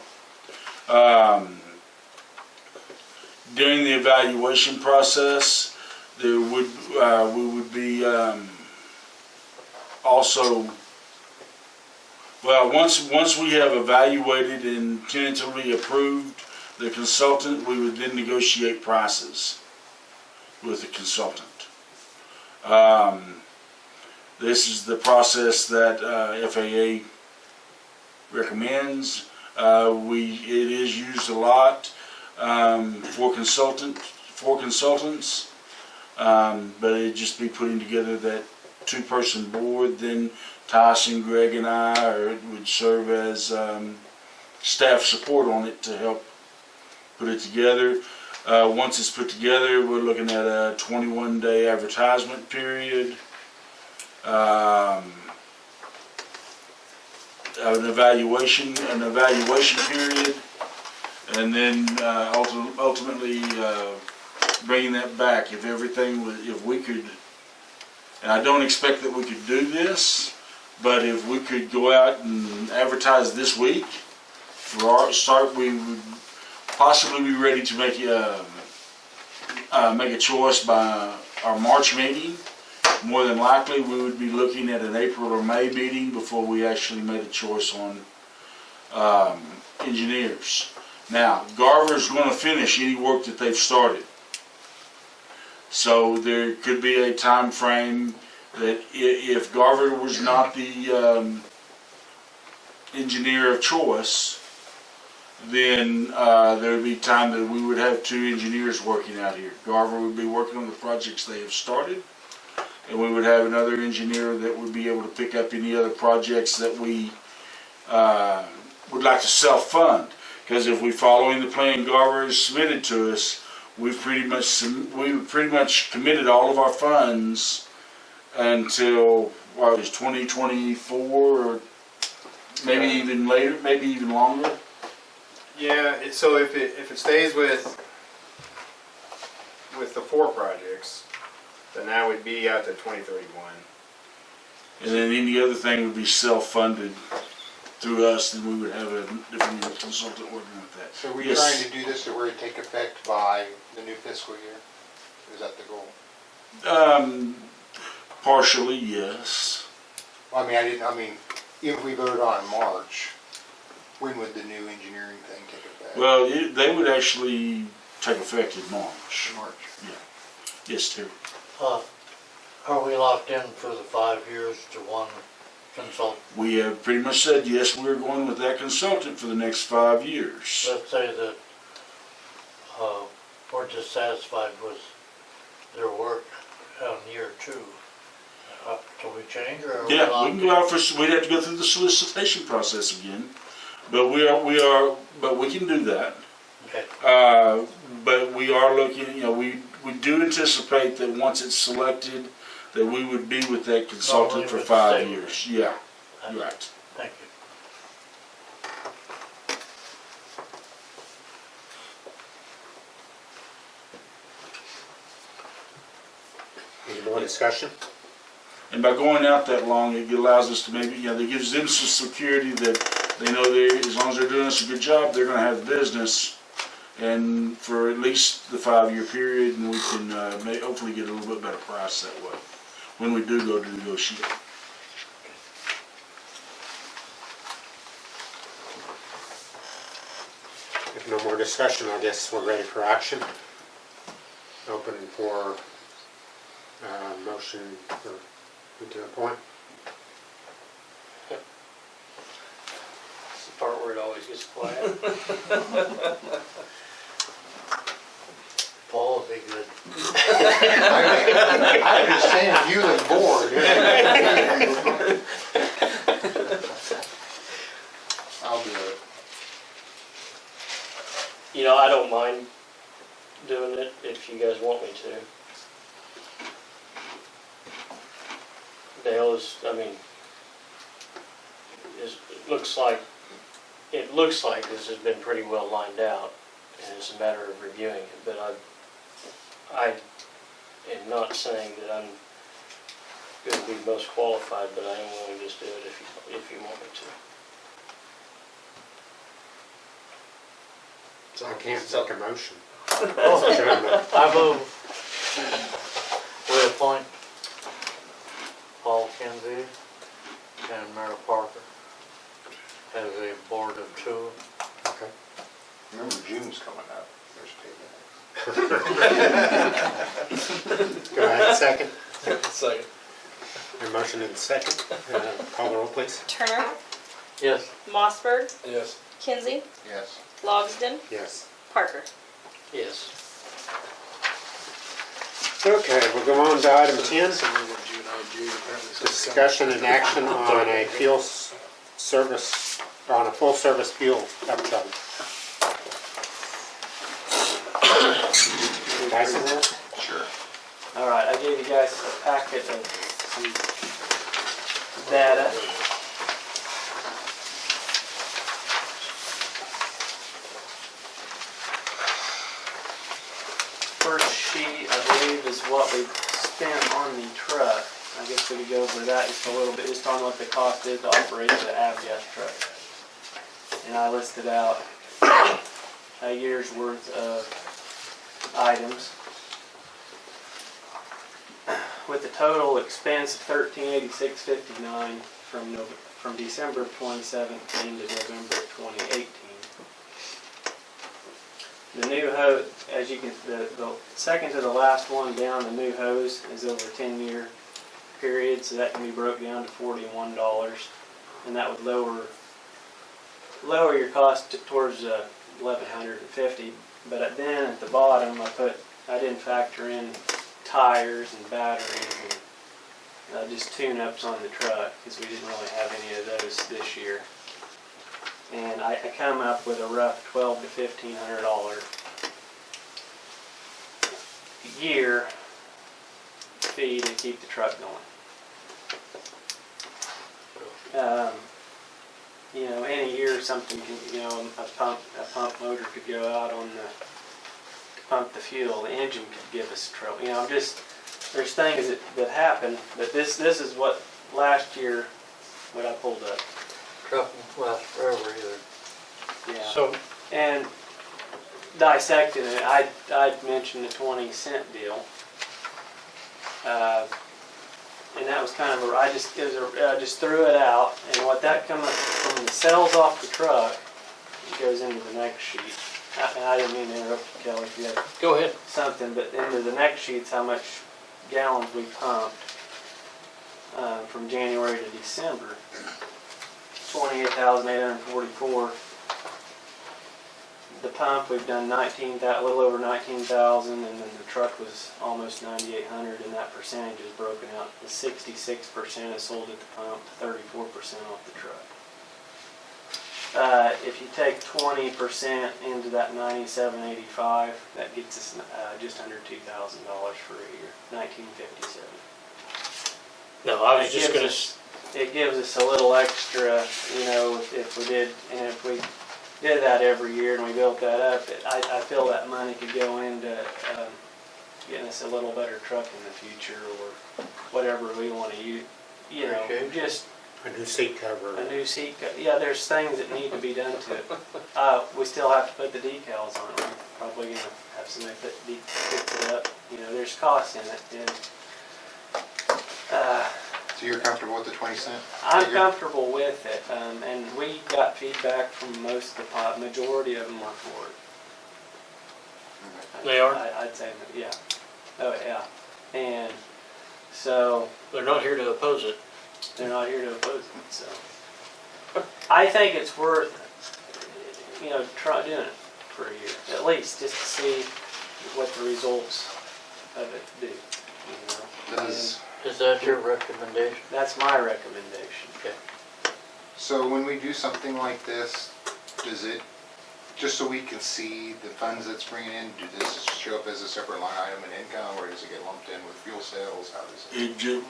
During the evaluation process, we would be also, well, once we have evaluated and tentatively approved the consultant, we would then negotiate prices with the consultant. This is the process that FAA recommends. It is used a lot for consultants, but it'd just be putting together that 2-person board. Then Tyson, Greg, and I would serve as staff support on it to help put it together. Once it's put together, we're looking at a 21-day advertisement period, an evaluation period, and then ultimately bringing that back. If we could, and I don't expect that we could do this, but if we could go out and advertise this week for our start, we would possibly be ready to make a choice by our March meeting. More than likely, we would be looking at an April or May meeting before we actually made a choice on engineers. Now, Garver's going to finish any work that they've started. So there could be a time frame that if Garver was not the engineer of choice, then there would be time that we would have 2 engineers working out here. Garver would be working on the projects they have started, and we would have another engineer that would be able to pick up any other projects that we would like to self-fund. Because if we're following the plan Garver has submitted to us, we've pretty much committed all of our funds until 2024, or maybe even later, maybe even longer. Yeah, so if it stays with the 4 projects, then that would be out to 2031. And then any other thing would be self-funded through us, then we would have a different consultant working with that. So we're Yes. trying to do this so we're to take effect by the new fiscal year? Is that the goal? Partially, yes. Well, even if we voted on March, when would the new engineering thing take effect? Well, they would actually take effect in March. March. Yes, Terry. Are we locked in for the 5 years to one consultant? We have pretty much said, yes, we're going with that consultant for the next 5 years. Let's say that we're dissatisfied with their work on year 2. Can we change, or are we Yeah, we locked can in? go out we'd have to go through the solicitation process again, but we can do that. Okay. But we are looking, we do anticipate that once it's selected, that we would be with that consultant for with 5 state. years. Yeah, That's- right. Thank you. Any more discussion? And by going out that long, it allows us to maybe, you know, it gives them some security that they know they, as long as they're doing us a good job, they're gonna have business. And for at least the 5-year period, and we can, hopefully get a little bit better price that way, when we do go to negotiate. If no more discussion, I guess we're ready for action. Open for motion for who to appoint. It's the part where it always gets quiet. Paul would be good. I'm just saying, you look bored. I'll do it. You know, I don't mind doing it if you guys want me to. Dale is, I mean, it looks like this has been pretty well lined out, and it's a matter of reviewing it, but I am not saying that I'm gonna be most qualified, but I am willing to just do it if you want me to. I can't make a motion. I move we appoint Paul Kinsey and Merrill Parker as a board of 2. Okay. Remember, June's coming up. There's payback. Go ahead, second. Second. Your motion and second. Call the roll, please. Turner, Yes. Mossberg, Yes. Kinsey, Yes. Logsdon, Yes. Parker. Yes. Okay, we'll go on to item 10. Discussion and action on a fuel service, on a full-service fuel upcharge. Tyson? Sure. All right, I gave you guys a packet of some data. First sheet, I believe, is what we spent on the truck. I guess we could go over that just a little bit, just on what the cost is to operate the avgas truck. And I listed out a year's worth of items, with the total expense of $1386.59 from December of 2017 to November of 2018. The new hose, as you can, the second to the last one down, the new hose is over a 10-year period, so that can be broke down to $41, and that would lower your cost towards $1,150. But then at the bottom, I didn't factor in tires and batteries and just tune-ups on the truck, because we didn't really have any of those this year. And I come up with a rough $1,200 to $1,500 a year fee to keep the truck going. You know, in a year something can, you know, a pump motor could go out on to pump the fuel. The engine could give us trouble. You know, just there's things that happen. But this is what last year, what I pulled up. Truck won't last forever either. Yeah. So, And dissecting it, I'd mentioned the 20-cent deal. And that was kind of I just threw it out, and what that come up from the cells off the truck, it goes into the next sheet. And I didn't mean to interrupt you, Kelly, if you had go ahead. something, but into the next sheet's how much gallons we pumped from January to December. 28,844. The pump, we've done a little over 19,000, and then the truck was almost 9,800, and that percentage is broken out. The 66% is sold at the pump, 34% off the truck. If you take 20% into that 97.85, that gets us just under $2,000 for a year, 1957. No, I was It just gives gonna, us- It gives us a little extra, you know, if we did, and if we did that every year and we built that up, I feel that money could go into getting us a little better truck in the future or whatever we want to use. You know, Okay. just A new seat cover. a new seat. Yeah, there's things that need to be done to it. We still have to put the decals on it. We're probably gonna have somebody fix it up. You know, there's costs in it, and So you're comfortable with the 20 cent? I'm figure? comfortable with it, and we got feedback from most of the majority of them are for it. They are? I'd say, yeah. Oh, yeah. And so, they're not here to oppose it. they're not here to oppose it, so. I think it's worth, you know, try doing it for a year, at least, just to see what the results of it do, you know. Does, Is that your recommendation? And that's my recommendation. Okay. so when we do something like this, does it, just so we can see the funds it's bringing in, do this show up as a separate line item in income, or does it get lumped in with fuel sales? How does it? It ju-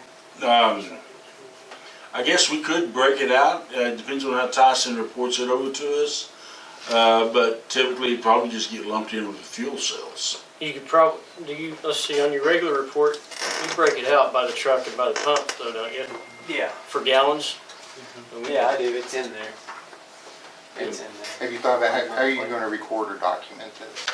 I guess we could break it out. It depends on how Tyson reports it over to us. But typically, it probably just get lumped in with the fuel sales. You could probably, let's see, on your regular report, you break it out by the truck and by the pump though, don't you? Yeah. For gallons? Yeah, I do, it's in there. It's in there. Have you thought about how are you going to record or document this?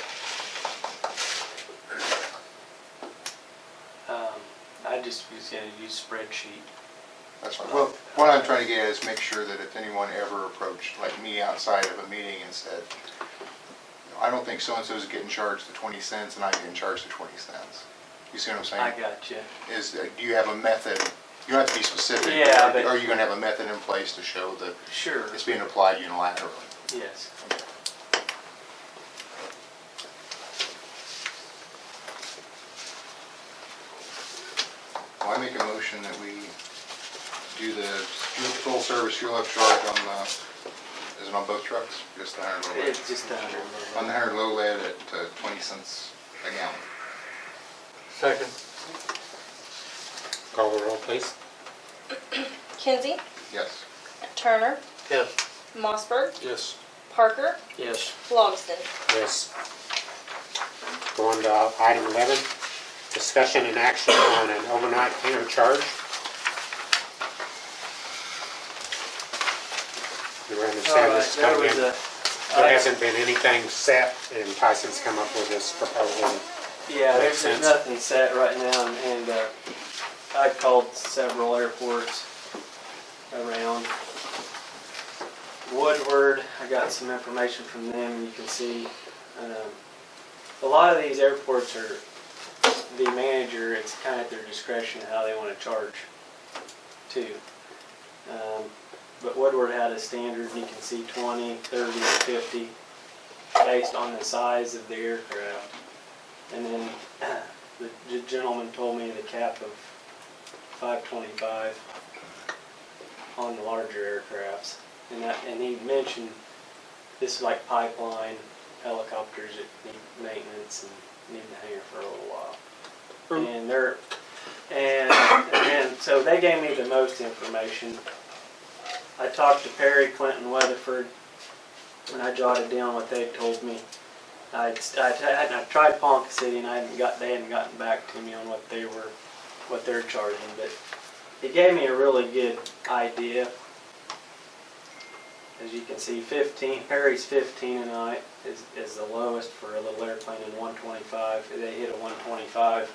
I just was gonna use spreadsheet. That's fine. Well, what I'm trying to get at is make sure that if anyone ever approached, like me, outside of a meeting and said, I don't think so-and-so's getting charged the 20 cents and I'm getting charged the 20 cents. You see what I'm saying? I got you. Do you have a method, you don't have to be specific. Yeah, but- Are you gonna have a method in place to show that Sure, it's being applied unilaterally? yes. Well, I make a motion that we do the full service fuel upcharge on the, is it on both trucks? Just the 100 low lead? It's just 100. On the 100 low lead at 20 cents a gallon. Second. Call the roll, please. Kinsey, Yes. Turner, Yes. Mossberg, Yes. Parker, Yes. Logston. Yes. Going to item 11, discussion and action on an overnight hangar charge. You understand this is There coming was in. a, There hasn't been anything set, and Tyson's come up with this proposal. yeah, Makes there's sense. nothing set right now, and I called several airports around. Woodward, I got some information from them, you can see. A lot of these airports are, the manager, it's kind of at their discretion how they want to charge too. But Woodward had a standard, you can see 20, 30, and 50, based on the size of the aircraft. And then the gentleman told me the cap of 525 on the larger aircrafts. And he mentioned this is like pipeline helicopters that need maintenance and need to hang for a little while. And and so they gave me the most information. I talked to Perry, Clinton, Weatherford, and I jotted down what they told me. I tried Ponca City and they hadn't gotten back to me on what they're charging, but it gave me a really good idea. As you can see, Perry's 15 a night is the lowest for a little airplane, in 125. They hit a 125.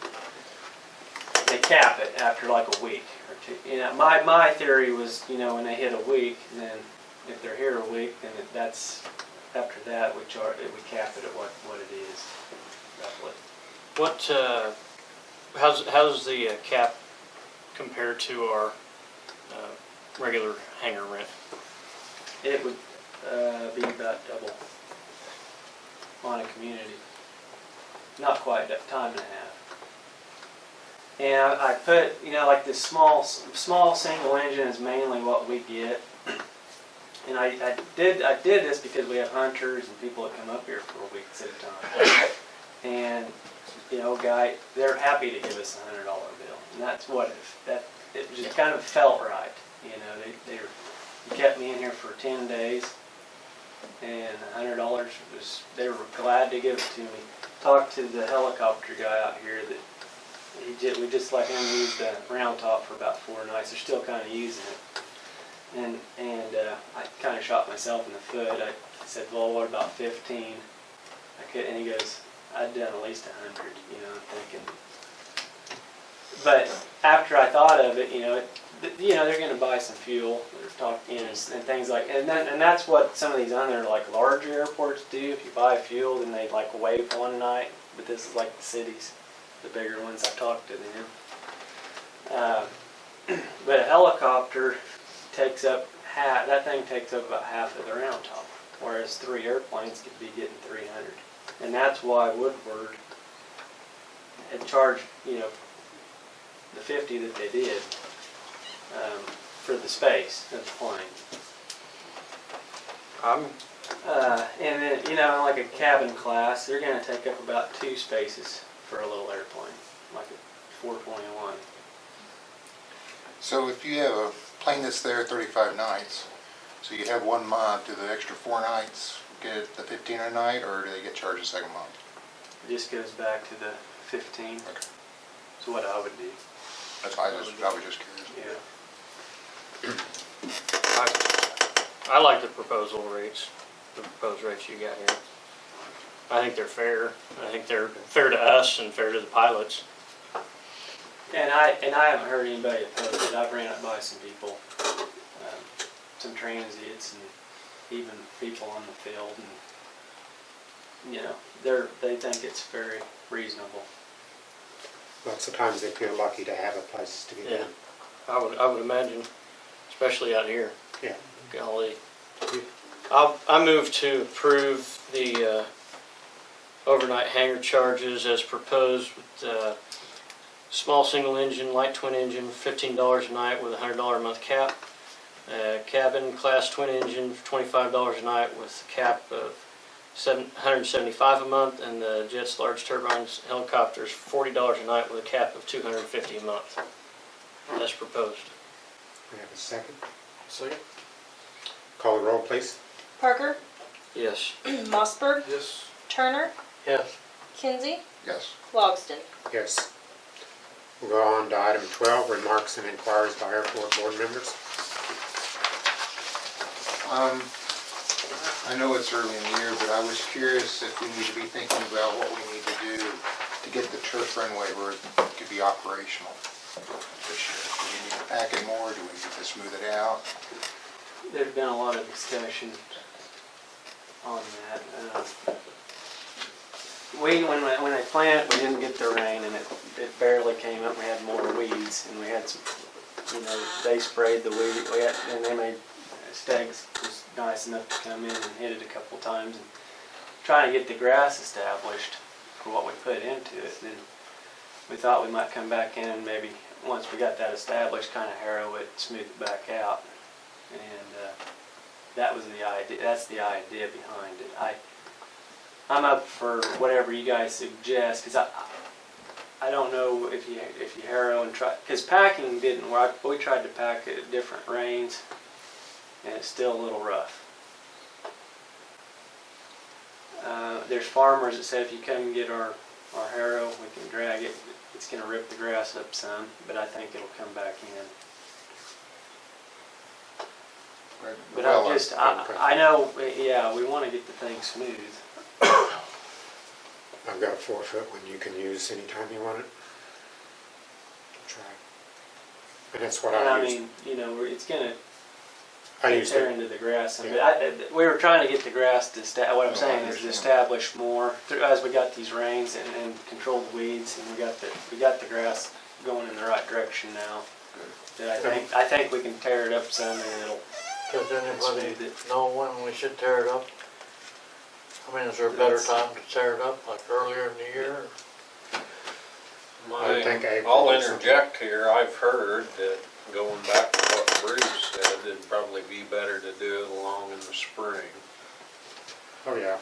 They cap it after like a week or two. You know, my theory was, you know, when they hit a week, then if they're here a week, then that's after that we cap it at what it is roughly. How's the cap compared to our regular hangar rent? It would be about double on a community. Not quite that time and a half. And I put, you know, like this small single engine is mainly what we get. And I did this because we have hunters and people that come up here for weeks at a time. And, you know, they're happy to give us a $100 bill. And that's what, it just kind of felt right. You know, they kept me in here for 10 days. And $100 was, they were glad to give it to me. Talked to the helicopter guy out here that we just let him use the round top for about 4 nights. They're still kind of using it. And I kind of shot myself in the foot. I said, well, what about 15? And he goes, I'd done at least 100, you know, I'm thinking. But after I thought of it, you know, they're going to buy some fuel, and things like, and that's what some of these other like larger airports do. If you buy fuel, then they like waive one night. But this is like the cities, the bigger ones. I've talked to them. But a helicopter takes up half. That thing takes up about half of the round top, whereas 3 airplanes could be getting 300. And that's why Woodward had charged, you know, the 50 that they did. For the space of the plane. And then, you know, like a cabin class, they're going to take up about 2 spaces for a little airplane, like a 421. So if you have a plane that's there 35 nights, so you have 1 month, do the extra 4 nights get the 15 a night, or do they get charged the second month? It just goes back to the 15. Okay. That's what I would do. That's why I was just curious. Yeah. I like the proposed rates you got here. I think they're fair. I think they're fair to us and fair to the pilots. And I haven't heard anybody oppose it. I've ran it by some people, some transients, and even people on the field, and you know, they think it's very reasonable. Lots of times they feel lucky to have a place to get Yeah. in. I would imagine, especially out here. Yeah. Golly. I move to approve the overnight hangar charges as proposed with small single engine, light twin engine, $15 a night with a $100 a month cap. Cabin class twin engine, $25 a night with a cap of $175 a month, and the Jets large turbines helicopters, $40 a night with a cap of $250 a month. As proposed. We have a second. Second? Call the roll, please. Parker, Yes. Mossberg, Yes. Turner, Yes. Kinsey, Yes. Logston. Yes. We'll go on to item 12, remarks and inquiries by airport board members. I know it's early in the year, but I was curious if we need to be thinking about what we need to do to get the turf runway where it could be operational this year. Do we need to pack it more? Do we need to smooth it out? There's been a lot of discussion on that. When they planted, we didn't get the rain, and it barely came up. We had more weeds, and we had some, you know, they sprayed the weed. And they made Steggs was nice enough to come in and hit it a couple times, and trying to get the grass established for what we put into it. And then we thought we might come back in and maybe once we got that established, kind of harrow it, smooth it back out, and that was the idea. That's the idea behind it. I'm up for whatever you guys suggest, because I don't know if you harrow and try, because packing didn't work. We tried to pack it at different rains, and it's still a little rough. There's farmers that said if you come and get our harrow, we can drag it. It's going to rip the grass up some, but I think it'll come back in. But I know, yeah, we want to get the thing smooth. I've got a 4-foot one you can use anytime you want it. Try. And that's what And I I use. mean, you know, it's going to I used tear it. into the grass. Yeah. But we were trying to get the grass to, what I'm saying is to establish more as we got these rains and control the weeds, and we got the grass going in the right direction now. That I think we can tear it up some, and it'll. Does anybody smooth it. know when we should tear it up? I mean, is there a better time to tear it up, like earlier in the year? I think April I'll or something. interject here. I've heard that going back to what Bruce said, it'd probably be better to do it along Oh, yeah,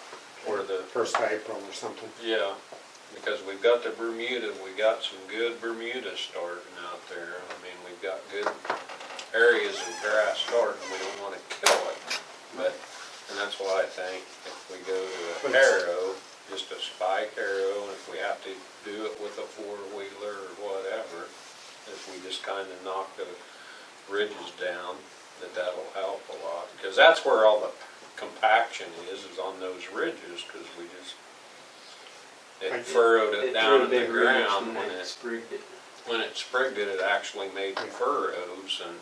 where the, first of April or something. yeah, because we've got the Bermuda, we got some good Bermuda starting out there. I mean, we've got good areas of grass starting, we don't wanna kill it. But, and that's why I think if we go to a harrow, just a spike harrow, and if we have to do it with a four-wheeler or whatever, if we just kinda knock the ridges down, that'll help a lot. Because that's where all the compaction is on those ridges, because we just, it furrowed it down in the ground when it sprigged it. sprigged it, it actually made the furrows, and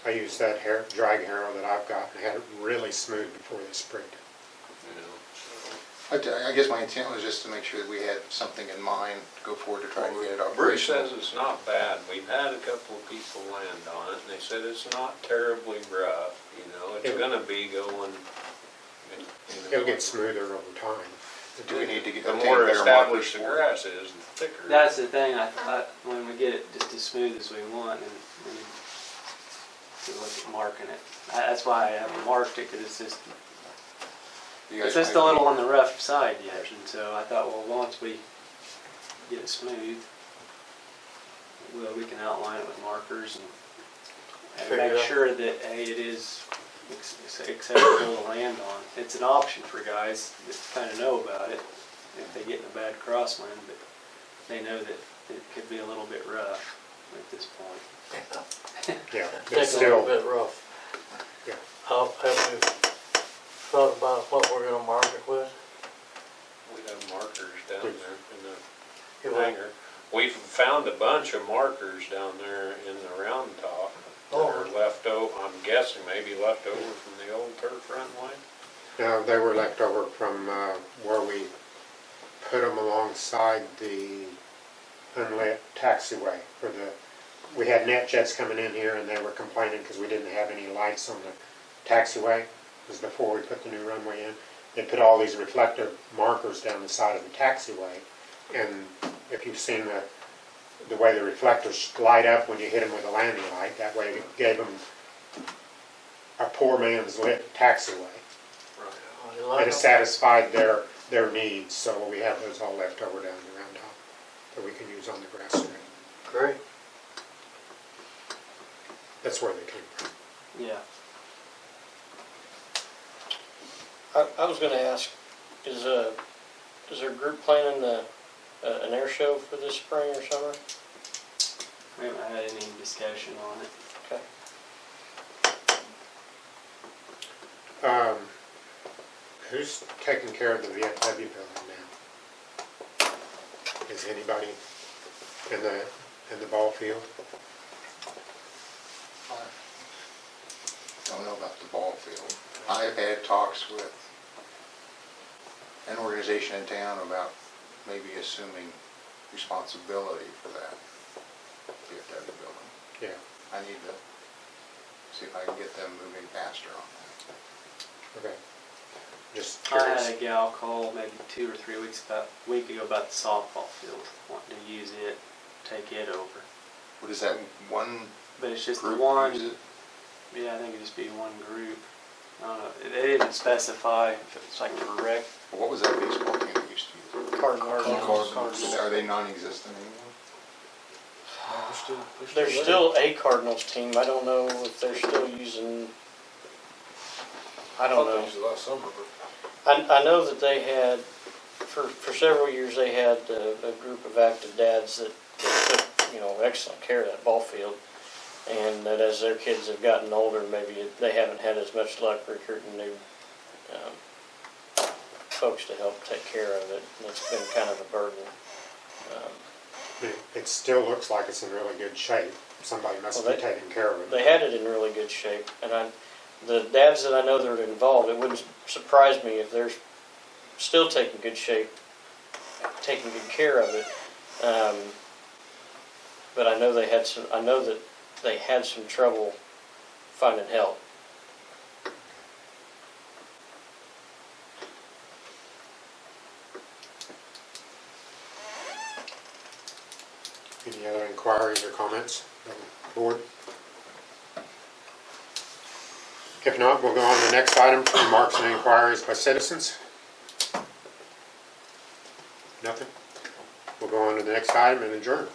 I used that drag harrow that I've got and had it really smooth before they sprigged it. you know, so. I guess my intent was just to make sure that we had something in mind to go forward to try to get it Bruce operational. says it's not bad. We've had a couple of people land on it, and they said it's not terribly rough, you know, it's gonna be going, you know. It'll get smoother over time. Do we need to get The obtain more better established markers the for it? grass is, the thicker. That's the thing, when we get it just as smooth as we want, and we need to look at marking it. That's why I haven't marked it, because You it's guys just might a little be- on the rough side yet, and so I thought, well, once we get it smooth, we can outline it with markers and Figure make out. sure that, A, it is acceptable to land on. It's an option for guys that kind of know about it, if they get in a bad crosswind, but they know that it could be a little bit rough at this point. Yeah, but Take a little still, bit rough. Yeah. Have we thought about what we're gonna mark it with? We have markers down there in the You want- hangar. We've found a bunch of markers down there in the round top that are left over, I'm guessing maybe left over from the old turf runway. no, they were left over from where we put them alongside the unlit taxiway for we had net jets coming in here and they were complaining because we didn't have any lights on the taxiway. It was before we put the new runway in. They put all these reflector markers down the side of the taxiway, and if you've seen the way the reflectors light up when you hit them with a landing light, that way it gave them a poor man's lit taxiway. You like And it 'em? satisfied their needs, so we have those all left over down the round top that we can use on the grass strip. Great. That's where they came from. Yeah. I was gonna ask, is there a group planning an air show for this spring or summer? We haven't had any discussion on it. Okay. Who's taking care of the VFW building now? Is anybody in the ball field? Don't know about the ball field. I've had talks with an organization in town about maybe assuming responsibility for that VFW building. Yeah, I need to see if I can get them moving faster on that. okay. Just I curious. had a gal call maybe 2 or 3 weeks ago about the softball field, wanting to use it, take it over. What is that, one But it's just the group one, use it? yeah, I think it'd just be one group. I don't know, they didn't specify if it's like for rec. What was that baseball team that used to use it? Cardinals. Are they non-existent anymore? There's still a Cardinals team. I don't know if they're still using, I don't know. Last summer, but I know that they had, for several years, they had a group of active dads that took, excellent care of that ball field. And that as their kids have gotten older, maybe they haven't had as much luck recruiting new folks to help take care of it. And it's been kind of a burden. It still looks like it's in really good shape. Somebody must Well, be taking care of it. They had it in really good shape. And the dads that I know that are involved, it wouldn't surprise me if they're still taking good shape, taking good care of it. But I know that they had some trouble finding help. Any other inquiries or comments from the board? If not, we'll go on to the next item, remarks and inquiries by citizens. Nothing? We'll go on to the next item and adjourn.